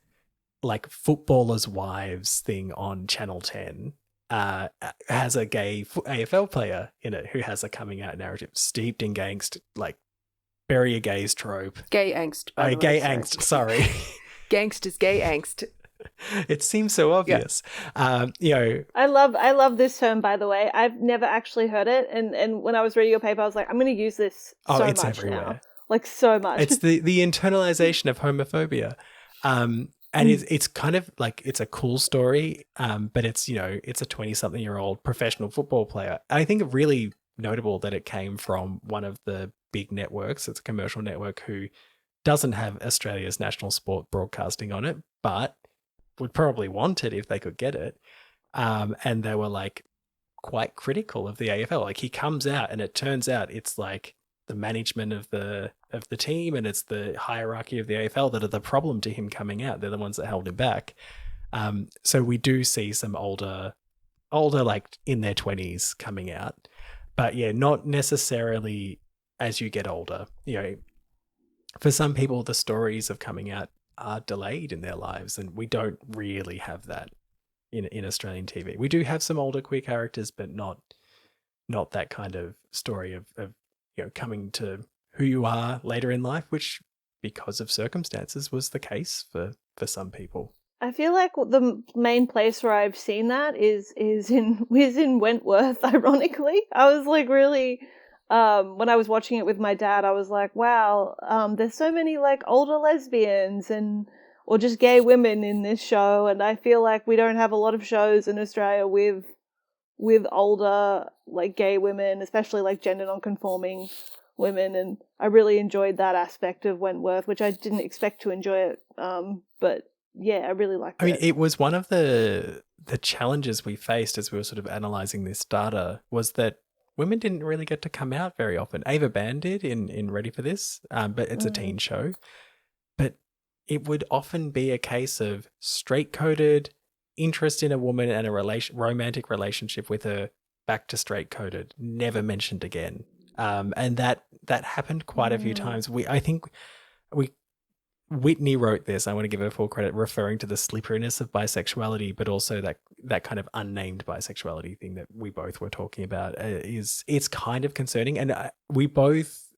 like footballers' wives thing on Channel 10, has a gay AFL player in it who has a coming out narrative steeped in gangst, like bury a gays trope. Gay angst. Gay angst, sorry. Gangst is gay angst. It seems so obvious. Yeah. You know, I love this term, by the way. I've never actually heard it, and when I was reading your paper, I was like, I'm going to use this so it's much everywhere. now, like so much. It's the internalization of homophobia, and it's kind of like, it's a cool story, but it's, you know, it's a 20-something-year-old professional football player. I think really notable that it came from one of the big networks. It's a commercial network who doesn't have Australia's national sport broadcasting on it, but would probably want it if they could get it. And they were like quite critical of the AFL. Like, he comes out and it turns out it's like the management of the team and it's the hierarchy of the AFL that are the problem to him coming out. They're the ones that held him back. So we do see some older, like in their 20s coming out. But yeah, not necessarily as you get older. You know, for some people, the stories of coming out are delayed in their lives, and we don't really have that in Australian TV. We do have some older queer characters, but not that kind of story of you know, coming to who you are later in life, which because of circumstances was the case for some people. I feel like the main place where I've seen that is in Wentworth. Ironically, I was like really. When I was watching it with my dad, I was like, wow, there's so many like older lesbians or just gay women in this show. And I feel like we don't have a lot of shows in Australia with older like gay women, especially like gender non-conforming women. And I really enjoyed that aspect of Wentworth, which I didn't expect to enjoy it. But yeah, I really liked it. I mean, it was one of the challenges we faced as we were sort of analysing this data, was that women didn't really get to come out very often. Ava Ban did in Ready for This, but it's a teen show. But it would often be a case of straight-coded interest in a woman and a romantic relationship with her, back to straight-coded, never mentioned again. And that happened quite a few times. Whitney wrote this, I want to give her full credit, referring to the slipperiness of bisexuality, but also that kind of unnamed bisexuality thing that we both were talking about. It's kind of concerning. And we both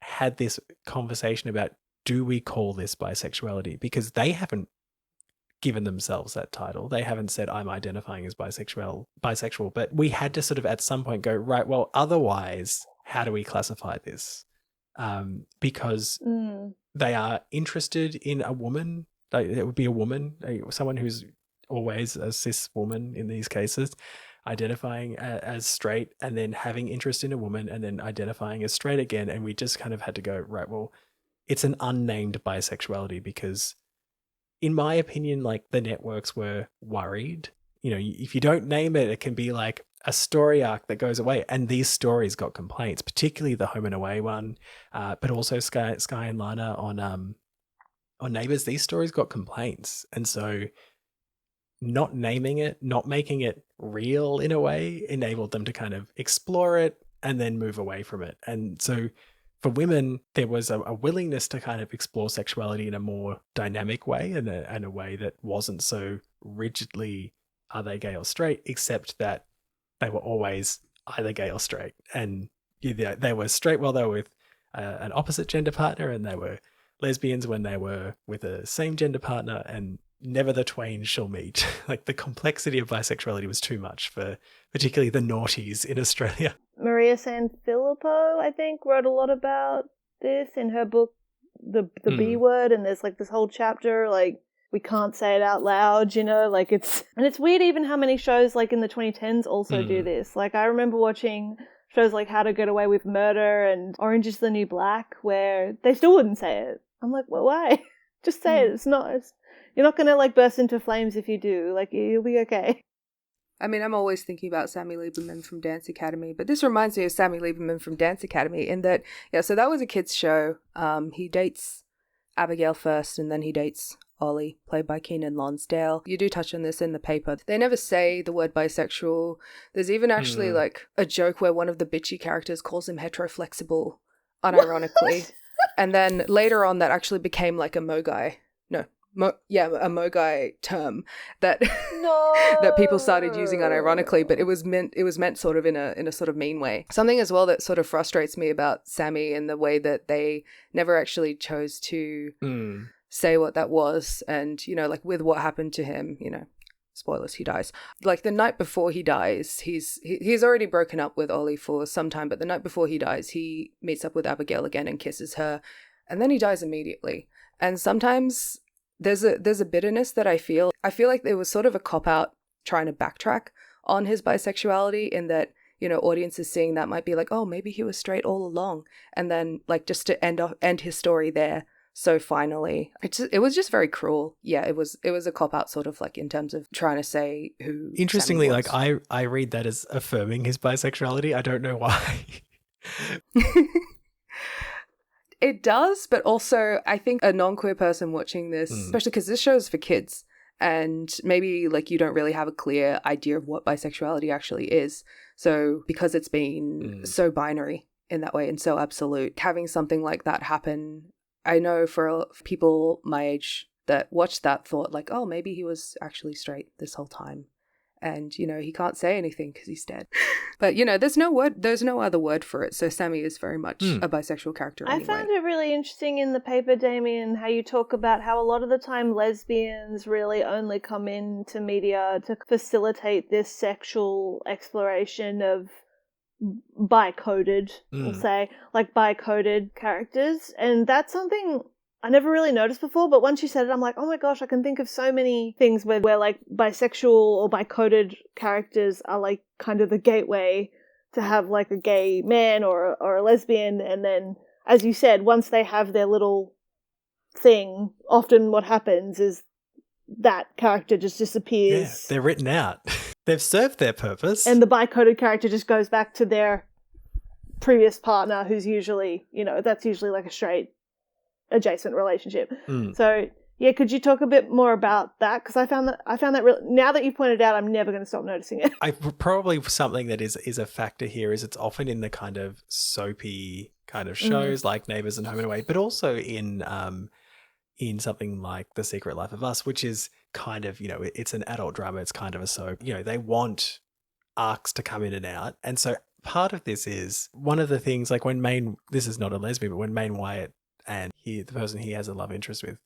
had this conversation about, do we call this bisexuality? Because they haven't given themselves that title. They haven't said, I'm identifying as bisexual, but we had to sort of at some point go, right, well, otherwise, how do we classify this? Because they are interested in a woman Like, it would be a woman, someone who's always a cis woman in these cases, identifying as straight and then having interest in a woman and then identifying as straight again. And we just kind of had to go, right, well, it's an unnamed bisexuality because, in my opinion, like, the networks were worried. You know, if you don't name it, it can be like a story arc that goes away. And these stories got complaints, particularly the Home and Away one, but also Sky and Lana on Neighbours. These stories got complaints. And so not naming it, not making it real in a way, enabled them to kind of explore it and then move away from it. And so for women, there was a willingness to kind of explore sexuality in a more dynamic way and a way that wasn't so rigidly, are they gay or straight, except that they were always either gay or straight. And they were straight while they were with an opposite gender partner, and they were lesbians when they were with a same gender partner, and never the twain shall meet. Like, the complexity of bisexuality was too much for particularly the naughties in Australia. Maria Sanfilippo, I think, wrote a lot about this in her book, The B Word, and there's like this whole chapter, like, we can't say it out loud, you know, like it's weird even how many shows like in the 2010s also do this. Like, I remember watching shows like How to Get Away with Murder and Orange is the New Black, where they still wouldn't say it. I'm like, well, why? Just say it. You're not going to like burst into flames if you do. Like, you'll be okay. I mean, I'm always thinking about Sammy Lieberman from Dance Academy, but this reminds me of Sammy Lieberman from Dance Academy in that, so that was a kid's show. He dates Abigail first, and then he dates Ollie, played by Keenan Lonsdale. You do touch on this in the paper. They never say the word bisexual. There's even actually like a joke where one of the bitchy characters calls him heteroflexible, unironically. And then later on that actually became like a mogai. A mogai term that that people started using unironically, but it was meant sort of in a sort of mean way. Something as well that sort of frustrates me about Sammy in the way that they never actually chose to say what that was. And, you know, like with what happened to him, you know, spoilers, he dies. Like the night before he dies, he's already broken up with Ollie for some time, but the night before he dies, he meets up with Abigail again and kisses her, and then he dies immediately. And sometimes there's a bitterness that I feel like there was sort of a cop-out trying to backtrack on his bisexuality, in that, you know, audiences seeing that might be like, oh, maybe he was straight all along, and then like just to end his story there so finally. It was just very cruel. Yeah, it was a cop-out sort of like in terms of trying to say who Interestingly, Sammy was. like I read that as affirming his bisexuality. I don't know why. It does, but also I think a non-queer person watching this, especially because this show is for kids, and maybe like you don't really have a clear idea of what bisexuality actually is. So because it's been so binary in that way and so absolute, having something like that happen, I know for people my age that watched that thought like, oh, maybe he was actually straight this whole time. And, you know, he can't say anything because he's dead. But, you know, there's no other word for it. So Sammy is very much a bisexual character anyway. I found it really interesting in the paper, Damien, how you talk about how a lot of the time lesbians really only come into media to facilitate this sexual exploration of bi-coded, we'll say, like bi-coded characters. And that's something I never really noticed before, but once you said it, I'm like, oh my gosh, I can think of so many things where like bisexual or bi-coded characters are like kind of the gateway to have like a gay man or a lesbian. And then, as you said, once they have their little thing, often what happens is that character just disappears. Yeah, they're written out. They've served their purpose. And the bi-coded character just goes back to their previous partner, who's usually, you know, that's usually like a straight adjacent relationship. So yeah, could you talk a bit more about that? Because I found that really, now that you pointed out, I'm never going to stop noticing it. Probably something that is a factor here is it's often in the kind of soapy kind of shows like Neighbours and Home and Away, but also in something like The Secret Life of Us, which is kind of, you know, it's an adult drama, it's kind of a soap. You know, they want arcs to come in and out, and so part of this is one of the things, like this is not a lesbian, but when Maine Wyatt and the person he has a love interest with,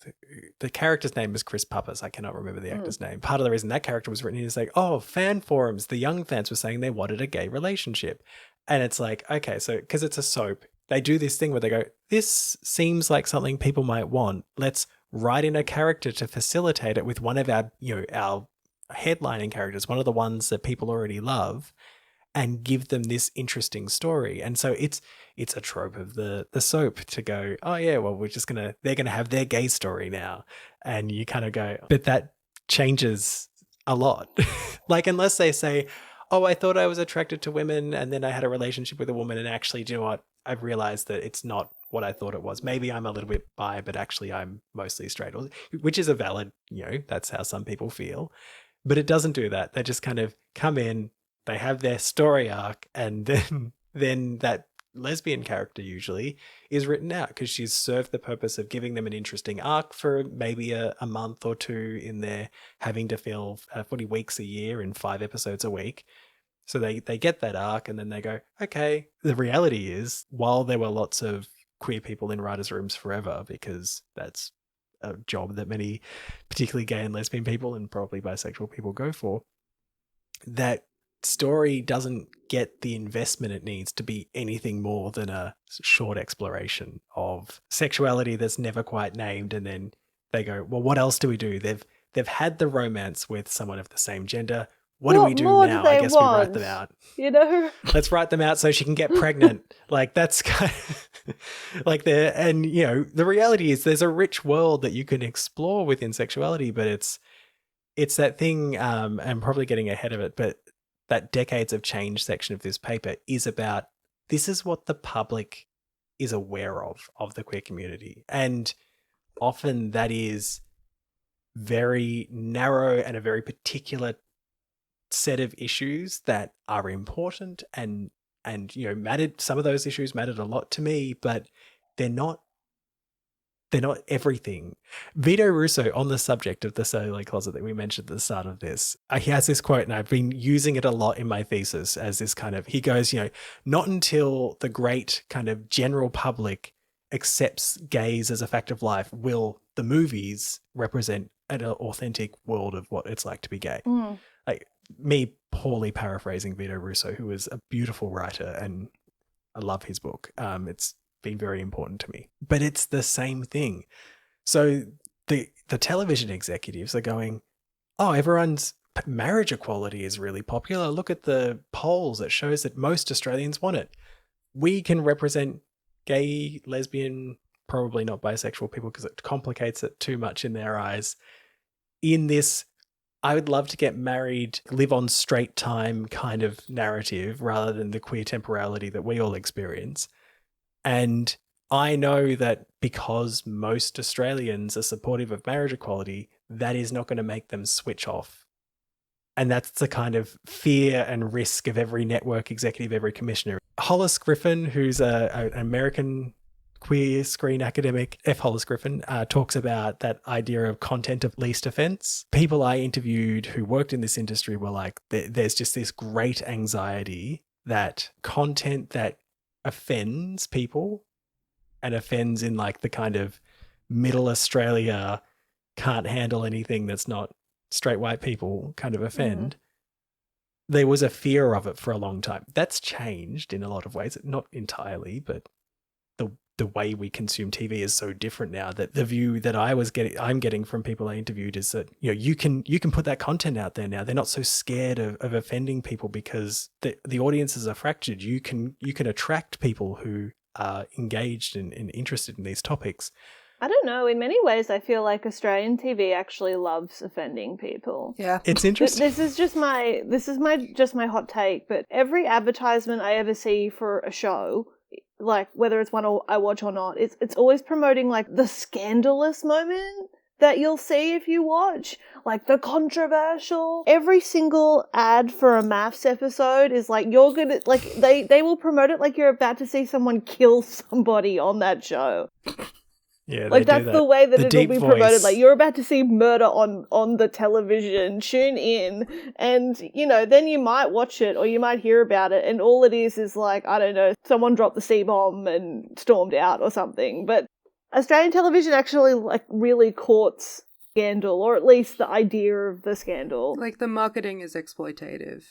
the character's name is Chris Pappas. I cannot remember the actor's name. Part of the reason that character was written is like, oh, fan forums, the young fans were saying they wanted a gay relationship. And it's like, okay, so because it's a soap, they do this thing where they go, this seems like something people might want. Let's write in a character to facilitate it with one of our, our headlining characters, one of the ones that people already love, and give them this interesting story. And so it's a trope of the soap to go, oh yeah, well, they're gonna have their gay story now. And you kind of go, but that changes a lot. Like, unless they say, oh, I thought I was attracted to women and then I had a relationship with a woman, and actually, do you know what? I've realized that it's not what I thought it was. Maybe I'm a little bit bi, but actually I'm mostly straight, which is a valid, that's how some people feel. But it doesn't do that. They just kind of come in, they have their story arc, and then that lesbian character usually is written out because she's served the purpose of giving them an interesting arc for maybe a month or two in there, having to fill 40 weeks a year and 5 episodes a week. So they get that arc, and then they go, okay. The reality is, while there were lots of queer people in writers' rooms forever, because that's a job that many, particularly gay and lesbian people and probably bisexual people, go for, that story doesn't get the investment it needs to be anything more than a short exploration of sexuality that's never quite named. And then they go, well, what else do we do? They've had the romance with someone of the same gender. What do we do now? I guess we write them out. Let's write them out so she can get pregnant. Like, that's kind of like and the reality is there's a rich world that you can explore within sexuality, but it's that thing, I'm probably getting ahead of it, but that decades of change section of this paper is about, this is what the public is aware of the queer community. And often that is very narrow and a very particular set of issues that are important and mattered. Some of those issues mattered a lot to me, but they're not everything. Vito Russo, on the subject of the cellular closet that we mentioned at the start of this, he has this quote, and I've been using it a lot in my thesis as this kind of, he goes, not until the great kind of general public accepts gays as a fact of life will the movies represent an authentic world of what it's like to be gay. Like, me poorly paraphrasing Vito Russo, who is a beautiful writer, and I love his book. It's been very important to me. But it's the same thing. So the television executives are going, oh, everyone's marriage equality is really popular. Look at the polls. It shows that most Australians want it. We can represent gay, lesbian, probably not bisexual people because it complicates it too much in their eyes. In this, I would love to get married, live on straight time kind of narrative rather than the queer temporality that we all experience. And I know that because most Australians are supportive of marriage equality, that is not going to make them switch off. And that's the kind of fear and risk of every network executive, every commissioner. Hollis Griffin, who's an American queer screen academic, F. Hollis Griffin, talks about that idea of content of least offense. People I interviewed who worked in this industry were like, there's just this great anxiety that content that offends people and offends in like the kind of middle Australia can't handle anything that's not straight white people kind of offend. There was a fear of it for a long time. That's changed in a lot of ways, not entirely, but the way we consume TV is so different now that the view that I'm getting from people I interviewed is that, you can put that content out there now. They're not so scared of offending people because the audiences are fractured. You can attract people who are engaged and interested in these topics. I don't know. In many ways, I feel like Australian TV actually loves offending people. Yeah, it's interesting. This is my hot take. But every advertisement I ever see for a show, like whether it's one I watch or not, it's always promoting like the scandalous moment that you'll see if you watch, like the controversial. Every single ad for a maths episode is like you're gonna like they will promote it like you're about to see someone kill somebody on that show. Yeah, like that's the way that it'll be promoted. Voice. Like you're about to see murder on the television. Tune in, and then you might watch it or you might hear about it, and all it is like, I don't know, someone dropped the C-bomb and stormed out or something. But Australian television actually like really courts scandal, or at least the idea of the scandal. Like the marketing is exploitative.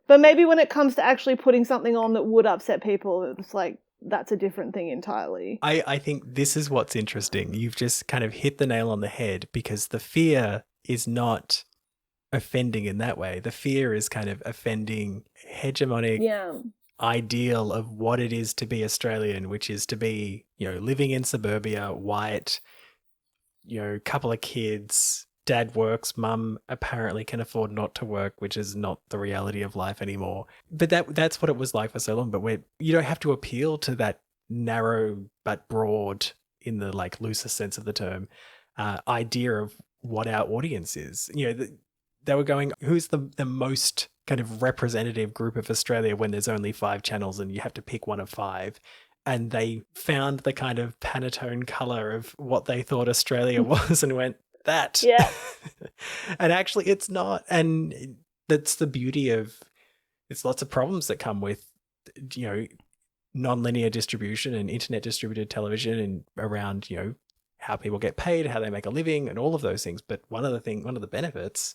But maybe when it comes to actually putting something on that would upset people, it's like that's a different thing entirely. I think this is what's interesting. You've just kind of hit the nail on the head, because the fear is not offending in that way. The fear is kind of offending hegemonic ideal of what it is to be Australian, which is to be, living in suburbia, white, couple of kids, dad works, mum apparently can afford not to work, which is not the reality of life anymore. But that's what it was like for so long. But you don't have to appeal to that narrow but broad, in the like loosest sense of the term, idea of what our audience is. They were going, who's the most kind of representative group of Australia when there's only 5 channels and you have to pick one of 5. And they found the kind of Pantone color of what they thought Australia was and went, that. Yeah. And actually it's not. And that's the beauty of, it's lots of problems that come with, non-linear distribution and internet distributed television, and around, how people get paid, how they make a living, and all of those things. But one of the benefits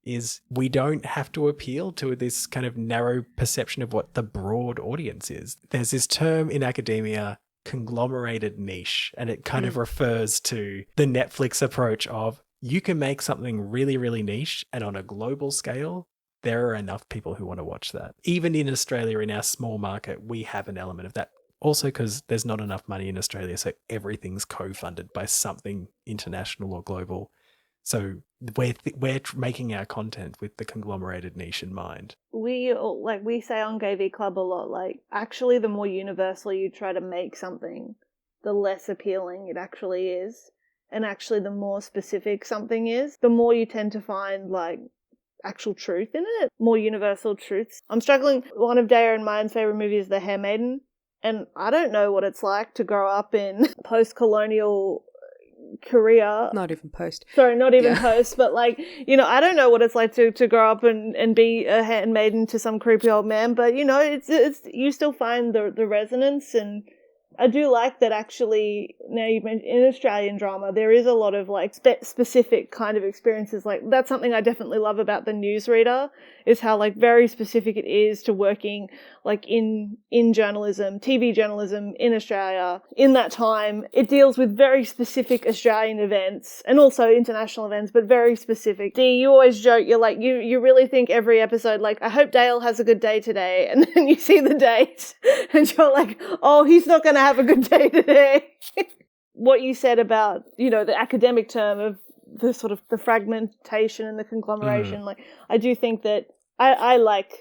is we don't have to appeal to this kind of narrow perception of what the broad audience is. There's this term in academia, conglomerated niche, and it kind of refers to the Netflix approach of, you can make something really, really niche, and on a global scale, there are enough people who want to watch that. Even in Australia, in our small market, we have an element of that. Also because there's not enough money in Australia, so everything's co-funded by something international or global. So we're making our content with the conglomerated niche in mind. We say on Gay V Club a lot, like, actually the more universal you try to make something, the less appealing it actually is. And actually the more specific something is, the more you tend to find like actual truth in it, more universal truths. I'm struggling. One of Daya and mine's favorite movies is The Handmaiden. And I don't know what it's like to grow up in post-colonial Korea. Not even post. Sorry, not even post, but like, I don't know what it's like to grow up and be a handmaiden to some creepy old man, but it's you still find the resonance. And I do like that actually, now you've mentioned in Australian drama, there is a lot of like specific kind of experiences. Like, that's something I definitely love about the newsreader, is how like very specific it is to working like in journalism, TV journalism in Australia. In that time, it deals with very specific Australian events and also international events, but very specific. Dee, you always joke, you're like, you really think every episode, like, I hope Dale has a good day today. And then you see the date and you're like, oh, he's not going to have a good day today. What you said about, the academic term of the sort of the fragmentation and the conglomeration, like, I do think that I like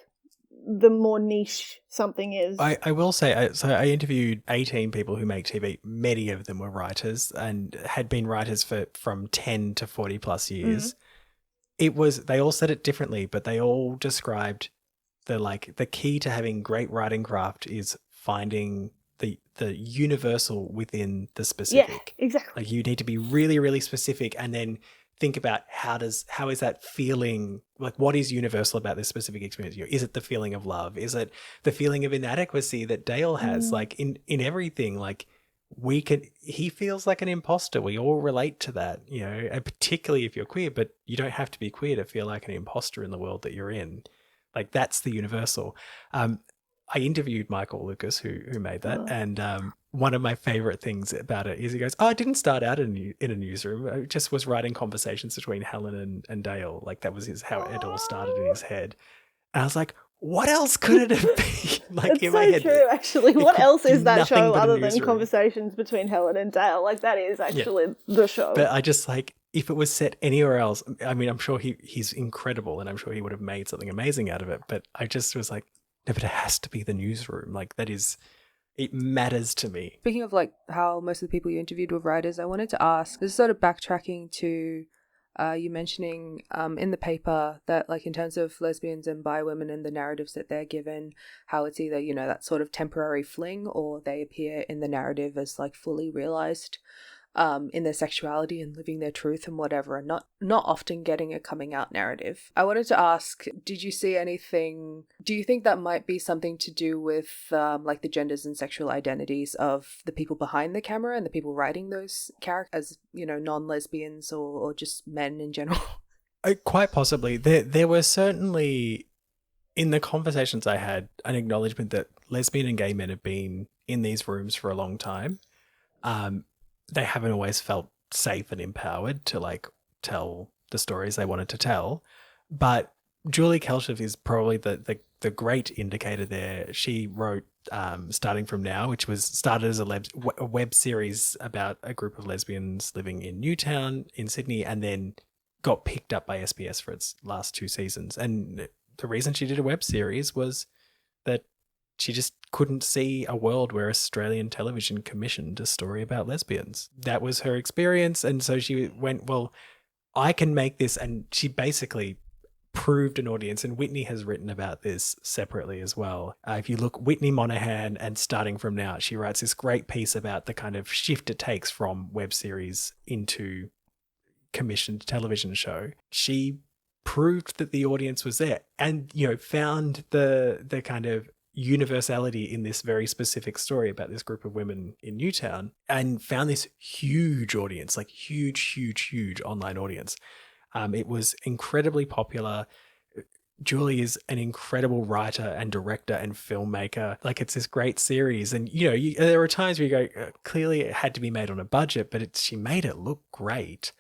the more niche something is. I will say, so I interviewed 18 people who make TV. Many of them were writers and had been writers from 10 to 40 plus years. They all said it differently, but they all described the key to having great writing craft is finding the universal within the specific. Yeah, exactly. Like, you need to be really, really specific, and then think about how is that feeling, like, what is universal about this specific experience? Is it the feeling of love? Is it the feeling of inadequacy that Dale has? Like, in everything, like, he feels like an imposter. We all relate to that, and particularly if you're queer, but you don't have to be queer to feel like an imposter in the world that you're in. Like, that's the universal. I interviewed Michael Lucas, who made that, and one of my favorite things about it is he goes, I didn't start out in a newsroom. I just was writing conversations between Helen and Dale. Like, that was how it all started in his head. And I was like, what else could it have been? Like, it's so true, actually. What else is that show other than conversations between Helen and Dale? Like, that is actually the show. But I just, like, if it was set anywhere else, I mean, I'm sure he's incredible, and I'm sure he would have made something amazing out of it. But I just was like, no, but it has to be the newsroom. Like, it matters to me. Speaking of like how most of the people you interviewed were writers, I wanted to ask, this is sort of backtracking to you mentioning in the paper that, like, in terms of lesbians and bi women and the narratives that they're given, how it's either, that sort of temporary fling, or they appear in the narrative as like fully realized in their sexuality and living their truth and whatever, and not often getting a coming out narrative. I wanted to ask, did you see anything, do you think that might be something to do with like the genders and sexual identities of the people behind the camera and the people writing those characters, as non-lesbians or just men in general? Quite possibly. There were certainly, in the conversations I had, an acknowledgement that lesbian and gay men have been in these rooms for a long time, they haven't always felt safe and empowered to like tell the stories they wanted to tell. But Julie Kelshov is probably the great indicator there. She wrote Starting From Now, which was started as a web series about a group of lesbians living in Newtown in Sydney, and then got picked up by SBS for its last 2 seasons. And the reason she did a web series was that she just couldn't see a world where Australian television commissioned a story about lesbians. That was her experience. And so she went, well, I can make this. And she basically proved an audience. And Whitney has written about this separately as well. If you look, Whitney Monahan and Starting From Now, she writes this great piece about the kind of shift it takes from web series into commissioned television show. She proved that the audience was there and, you know, found the kind of universality in this very specific story about this group of women in Newtown, and found this huge audience, like huge online audience. It was incredibly popular. Julie is an incredible writer and director and filmmaker. Like, it's this great series. And, you know, there are times where you go, clearly it had to be made on a budget, but she made it look great.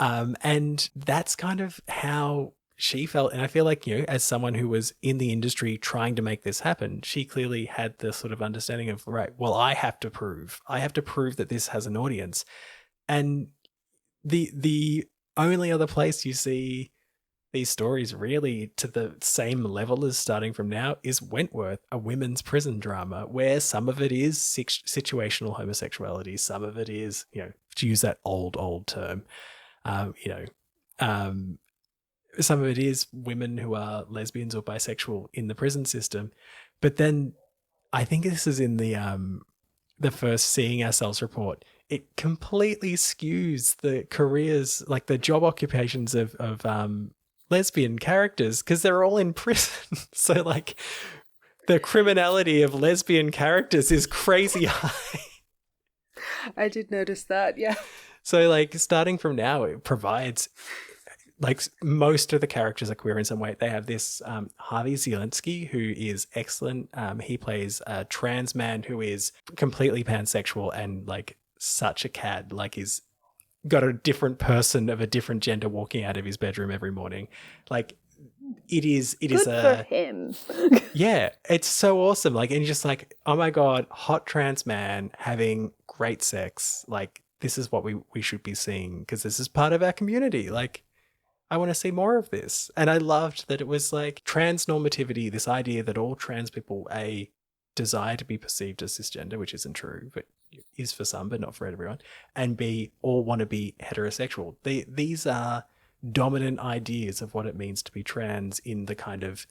And that's kind of how she felt. And I feel like, you know, as someone who was in the industry trying to make this happen, she clearly had the sort of understanding of, right, well, I have to prove that this has an audience. And the only other place you see these stories really to the same level as Starting From Now is Wentworth, a women's prison drama, where some of it is situational homosexuality, some of it is, you know, to use that old term, some of it is women who are lesbians or bisexual in the prison system. But then I think this is in the first Seeing Ourselves report. It completely skews the careers, like the job occupations of lesbian characters, because they're all in prison. So like the criminality of lesbian characters is crazy high. I did notice that, yeah. So like Starting From Now, it provides, like, most of the characters are queer in some way. They have this Harvey Zielinski, who is excellent. He plays a trans man who is completely pansexual and like such a cad. Like, he's got a different person of a different gender walking out of his bedroom every morning. Like, it is Good for him. Yeah, it's so awesome. Like, and you're just like, oh my God, hot trans man having great sex. Like, this is what we should be seeing, because this is part of our community. Like, I want to see more of this. And I loved that it was like trans normativity, this idea that all trans people, A, desire to be perceived as cisgender, which isn't true, but is for some, but not for everyone, and B, all want to be heterosexual. These are dominant ideas of what it means to be trans in the kind of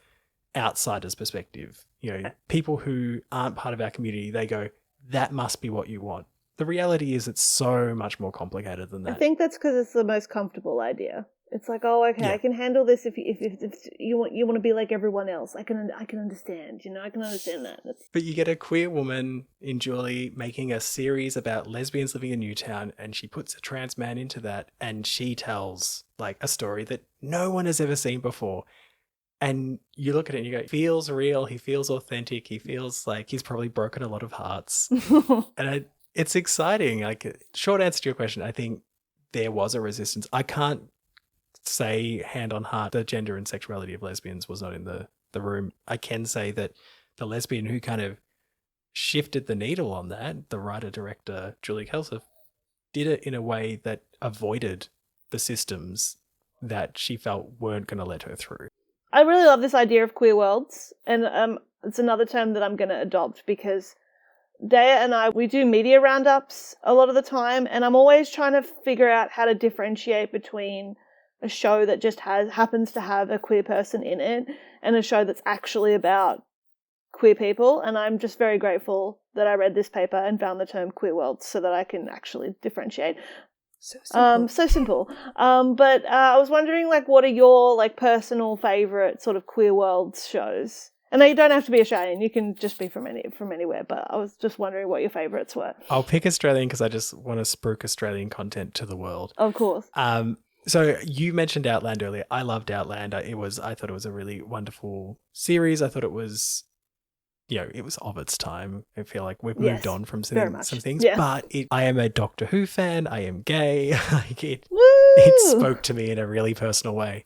outsider's perspective. You know, people who aren't part of our community, they go, that must be what you want. The reality is it's so much more complicated than that. I think that's because it's the most comfortable idea. It's like, oh, okay, yeah. I can handle this if you want to be like everyone else. I can understand, you know, I can understand that. But you get a queer woman in Julie making a series about lesbians living in Newtown, and she puts a trans man into that, and she tells like a story that no one has ever seen before. And you look at it and you go, he feels real, he feels authentic, he feels like he's probably broken a lot of hearts. And it's exciting. Like, short answer to your question, I think there was a resistance. I can't say hand on heart the gender and sexuality of lesbians was not in the room. I can say that the lesbian who kind of shifted the needle on that, the writer-director Julie Kelshov, did it in a way that avoided the systems that she felt weren't going to let her through. I really love this idea of queer worlds, and it's another term that I'm going to adopt, because Daya and I, we do media roundups a lot of the time, and I'm always trying to figure out how to differentiate between a show that just happens to have a queer person in it and a show that's actually about queer people. And I'm just very grateful that I read this paper and found the term queer world so that I can actually differentiate. So simple. But I was wondering, like, what are your like personal favorite sort of queer worlds shows? And you don't have to be Australian. You can just be from anywhere. But I was just wondering what your favorites were. I'll pick Australian because I just want to spruik Australian content to the world. Of course. So you mentioned Outland earlier. I loved Outland. I thought it was a really wonderful series. I thought it was it was of its time. I feel like we've Yes, moved on from very some much. things, Yeah. but I am a Doctor Who fan. I am gay. Like it Woo! spoke to me in a really personal way.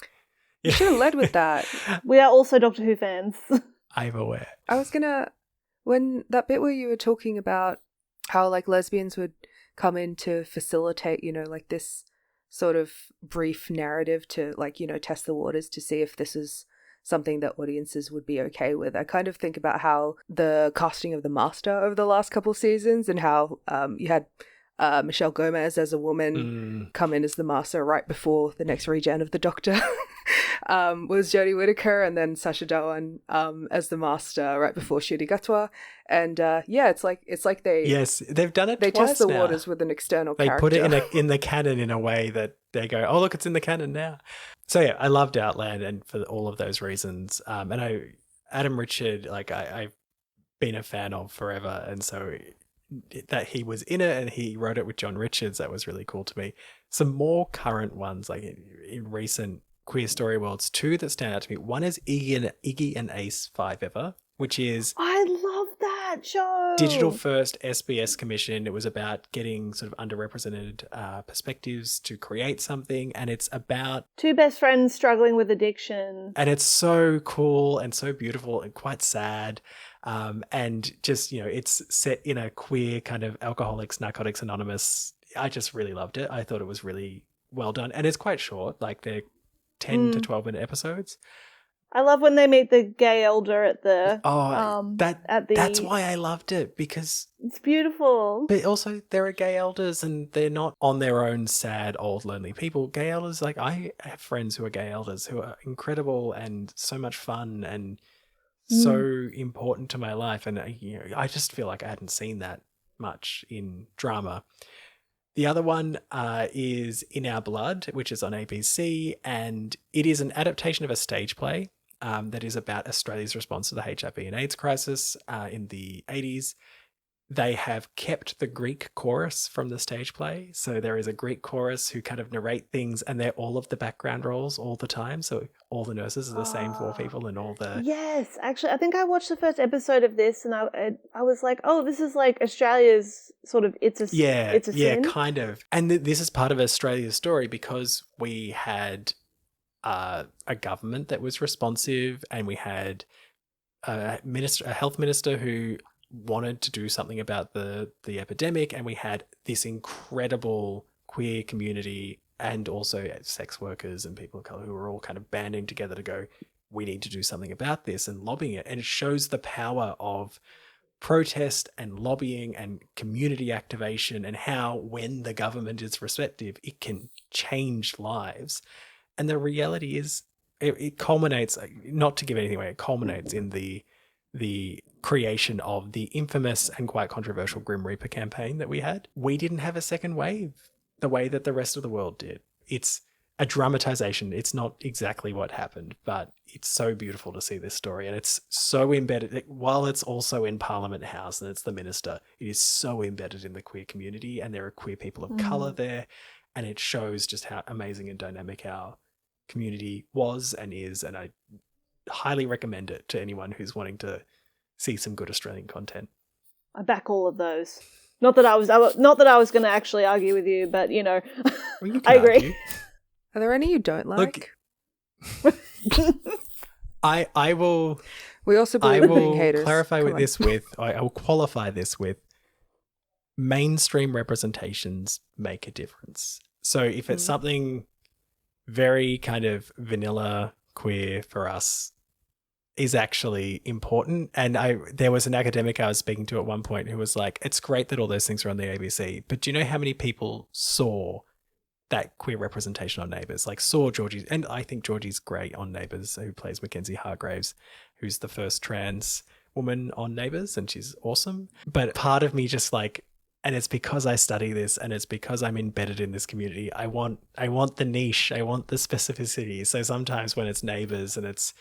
You should have led with that. We are also Doctor Who fans. I'm aware. I was gonna, when that bit where you were talking about how like lesbians would come in to facilitate, like this sort of brief narrative to like, test the waters to see if this is something that audiences would be okay with. I kind of think about how the casting of the Master over the last couple seasons and how you had Michelle Gomez as a woman come in as the Master right before the next regen of the Doctor. Was Jodie Whittaker, and then Sacha Dhawan as the Master right before Ncuti Gatwa. And it's like they've done it. They twice test the now. waters with an external They character. put it in the canon in a way that they go, oh look, it's in the canon now. So yeah, I loved Outland, and for all of those reasons. And Adam Richard, like I've been a fan of forever, and so that he was in it and he wrote it with John Richards, that was really cool to me. Some more current ones, like in recent queer story worlds, two that stand out to me. One is Iggy and Ace 5 Ever, which is I love that show. digital first SBS commission. It was about getting sort of underrepresented perspectives to create something, and it's about two best friends struggling with addiction. And it's so cool and so beautiful and quite sad. And just, it's set in a queer kind of Alcoholics, Narcotics Anonymous. I just really loved it. I thought it was really well done. And it's quite short, like they're 10 to 12-minute episodes. I love when they meet the gay elder at the that's why I loved it, because it's beautiful. But also there are gay elders and they're not on their own sad old lonely people. Gay elders, like I have friends who are gay elders who are incredible and so much fun and so important to my life, and I just feel like I hadn't seen that much in drama. The other one is In Our Blood, which is on ABC, and it is an adaptation of a stage play that is about Australia's response to the HIV and AIDS crisis in the 80s. They have kept the Greek chorus from the stage play. So there is a Greek chorus who kind of narrate things, and they're all of the background roles all the time. So all the nurses are the same four people, and all the... Yes, actually, I think I watched the first episode of this, and I was like, oh, this is like Australia's sort of It's a Sin. Kind of. And this is part of Australia's story, because we had a government that was responsive, and we had a health minister who wanted to do something about the epidemic, and we had this incredible queer community and also sex workers and people of color who were all kind of banding together to go, we need to do something about this, and lobbying it. And it shows the power of protest and lobbying and community activation, and how when the government is receptive, it can change lives. And the reality is it culminates, not to give anything away, it culminates in the creation of the infamous and quite controversial Grim Reaper campaign that we had. We didn't have a second wave the way that the rest of the world did. It's a dramatization. It's not exactly what happened, but it's so beautiful to see this story. And it's so embedded, while it's also in Parliament House and it's the minister, it is so embedded in the queer community, and there are queer people of colour there. And it shows just how amazing and dynamic our community was and is. And I highly recommend it to anyone who's wanting to see some good Australian content. I back all of those. Not that I was going to actually argue with you, but Well, you can I agree. argue. Are there any you don't like? Look, I will. We also I believe in being will haters. clarify Come with on. this with. I will qualify this with. Mainstream representations make a difference. So if it's something very kind of vanilla queer for us is actually important. And there was an academic I was speaking to at one point who was like, it's great that all those things are on the ABC, but do you know how many people saw that queer representation on Neighbours? Like saw Georgie, and I think Georgie's great on Neighbours, who plays Mackenzie Hargraves, who's the first trans woman on Neighbours, and she's awesome. But part of me just like, and it's because I study this and it's because I'm embedded in this community, I want the niche, I want the specificity. So sometimes when it's Neighbours and it's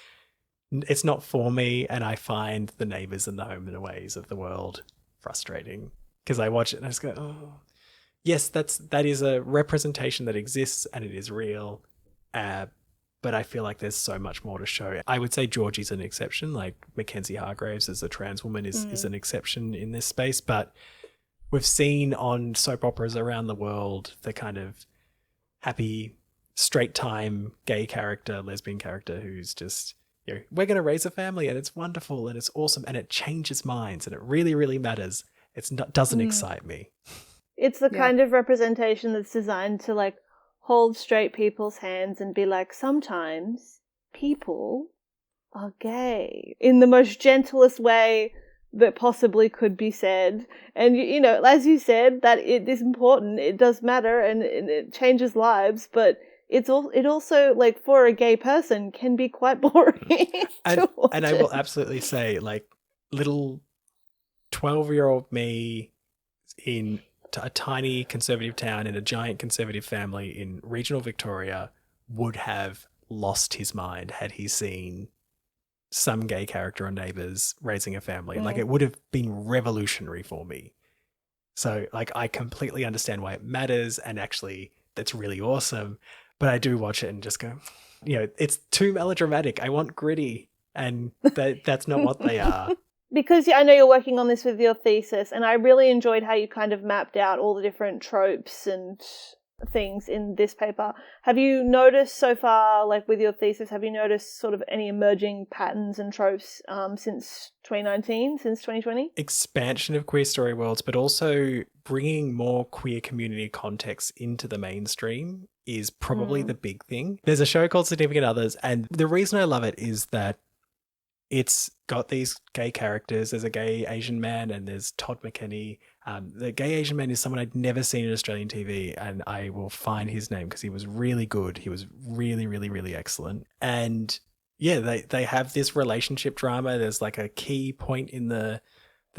not for me, and I find the Neighbours and the Home and Aways of the world frustrating, because I watch it and I just go, oh, yes, that is a representation that exists and it is real, but I feel like there's so much more to show. I would say Georgie's an exception, like Mackenzie Hargraves as a trans woman is an exception in this space, but we've seen on soap operas around the world the kind of happy, straight time gay character, lesbian character who's just, you know, we're going to raise a family and it's wonderful and it's awesome and it changes minds and it really, really matters. Doesn't excite me. It's the kind of representation that's designed to like hold straight people's hands and be like, sometimes people are gay in the most gentlest way that possibly could be said. And, you know, as you said, that it is important, it does matter, and it changes lives, but it also, like, for a gay person, can be quite boring. And I will absolutely say, like, little 12-year-old me in a tiny conservative town in a giant conservative family in regional Victoria would have lost his mind had he seen some gay character on Neighbours raising a family. Like, it would have been revolutionary for me. So, like, I completely understand why it matters, and actually that's really awesome. But I do watch it and just go, you know, it's too melodramatic. I want gritty, and that's not what they are. Because I know you're working on this with your thesis, and I really enjoyed how you kind of mapped out all the different tropes and things in this paper. Have you noticed so far, like with your thesis, have you noticed sort of any emerging patterns and tropes since 2019, since 2020? Expansion of queer story worlds, but also bringing more queer community context into the mainstream is probably the big thing. There's a show called Significant Others, and the reason I love it is that it's got these gay characters. There's a gay Asian man and there's Todd McKenney. The gay Asian man is someone I'd never seen in Australian TV, and I will find his name because he was really good. He was really, really, really excellent. And yeah, they have this relationship drama. There's like a key point in the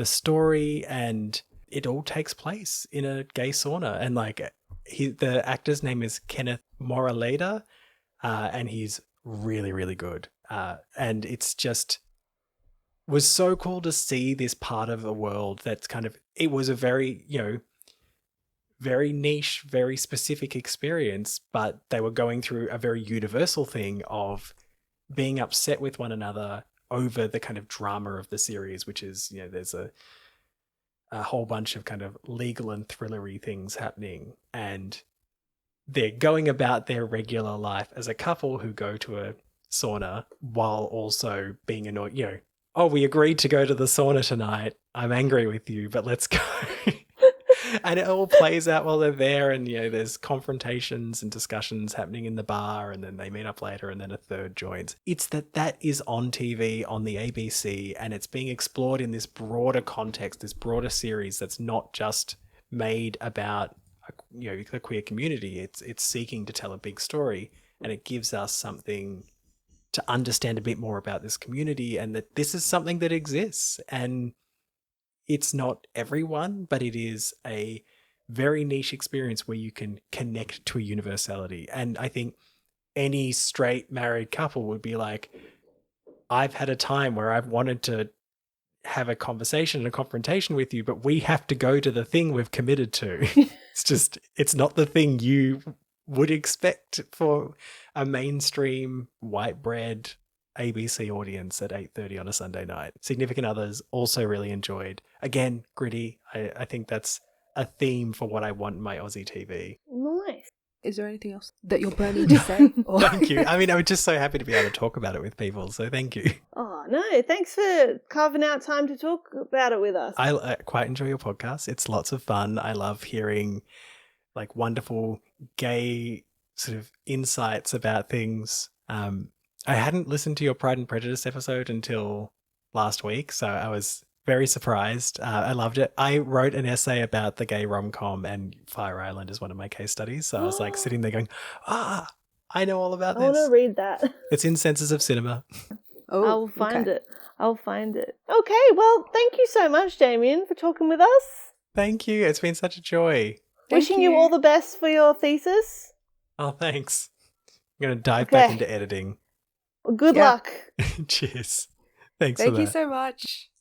story, and it all takes place in a gay sauna. And like the actor's name is Kenneth Moraleda, and he's really, really good. And it's just was so cool to see this part of the world that's kind of, it was a very, you know, very niche, very specific experience, but they were going through a very universal thing of being upset with one another over the kind of drama of the series, which is, you know, there's a whole bunch of kind of legal and thrillery things happening, and they're going about their regular life as a couple who go to a sauna while also being annoyed, you know, oh, we agreed to go to the sauna tonight. I'm angry with you, but let's go. And it all plays out while they're there, and, you know, there's confrontations and discussions happening in the bar, and then they meet up later, and then a third joins. It's that is on TV, on the ABC, and it's being explored in this broader context, this broader series that's not just made about, you know, the queer community. It's seeking to tell a big story, and it gives us something to understand a bit more about this community, and that this is something that exists, and it's not everyone, but it is a very niche experience where you can connect to a universality. And I think any straight married couple would be like, I've had a time where I've wanted to have a conversation and a confrontation with you, but we have to go to the thing we've committed to. It's not the thing you would expect for a mainstream white bread ABC audience at 8:30 on a Sunday night. Significant Others also really enjoyed. Again, gritty. I think that's a theme for what I want in my Aussie TV. Nice. Is there anything else that you're burning to say? Or... Thank you. I mean, I'm just so happy to be able to talk about it with people, so thank you. Oh, no, thanks for carving out time to talk about it with us. I quite enjoy your podcast. It's lots of fun. I love hearing like wonderful gay sort of insights about things. I hadn't listened to your Pride and Prejudice episode until last week, so I was very surprised. I loved it. I wrote an essay about the gay rom-com, and Fire Island is one of my case studies. So I was like sitting there going, I know all about this. I want to read that. It's in Senses of Cinema. Oh, I'll find it. I'll find it. Okay, well, thank you so much, Damien, for talking with us. Thank you. It's been such a joy. Wishing you all the best for your thesis. Oh, thanks. I'm going to dive back into editing. Good luck. Cheers. Thanks Thank for that. you so much.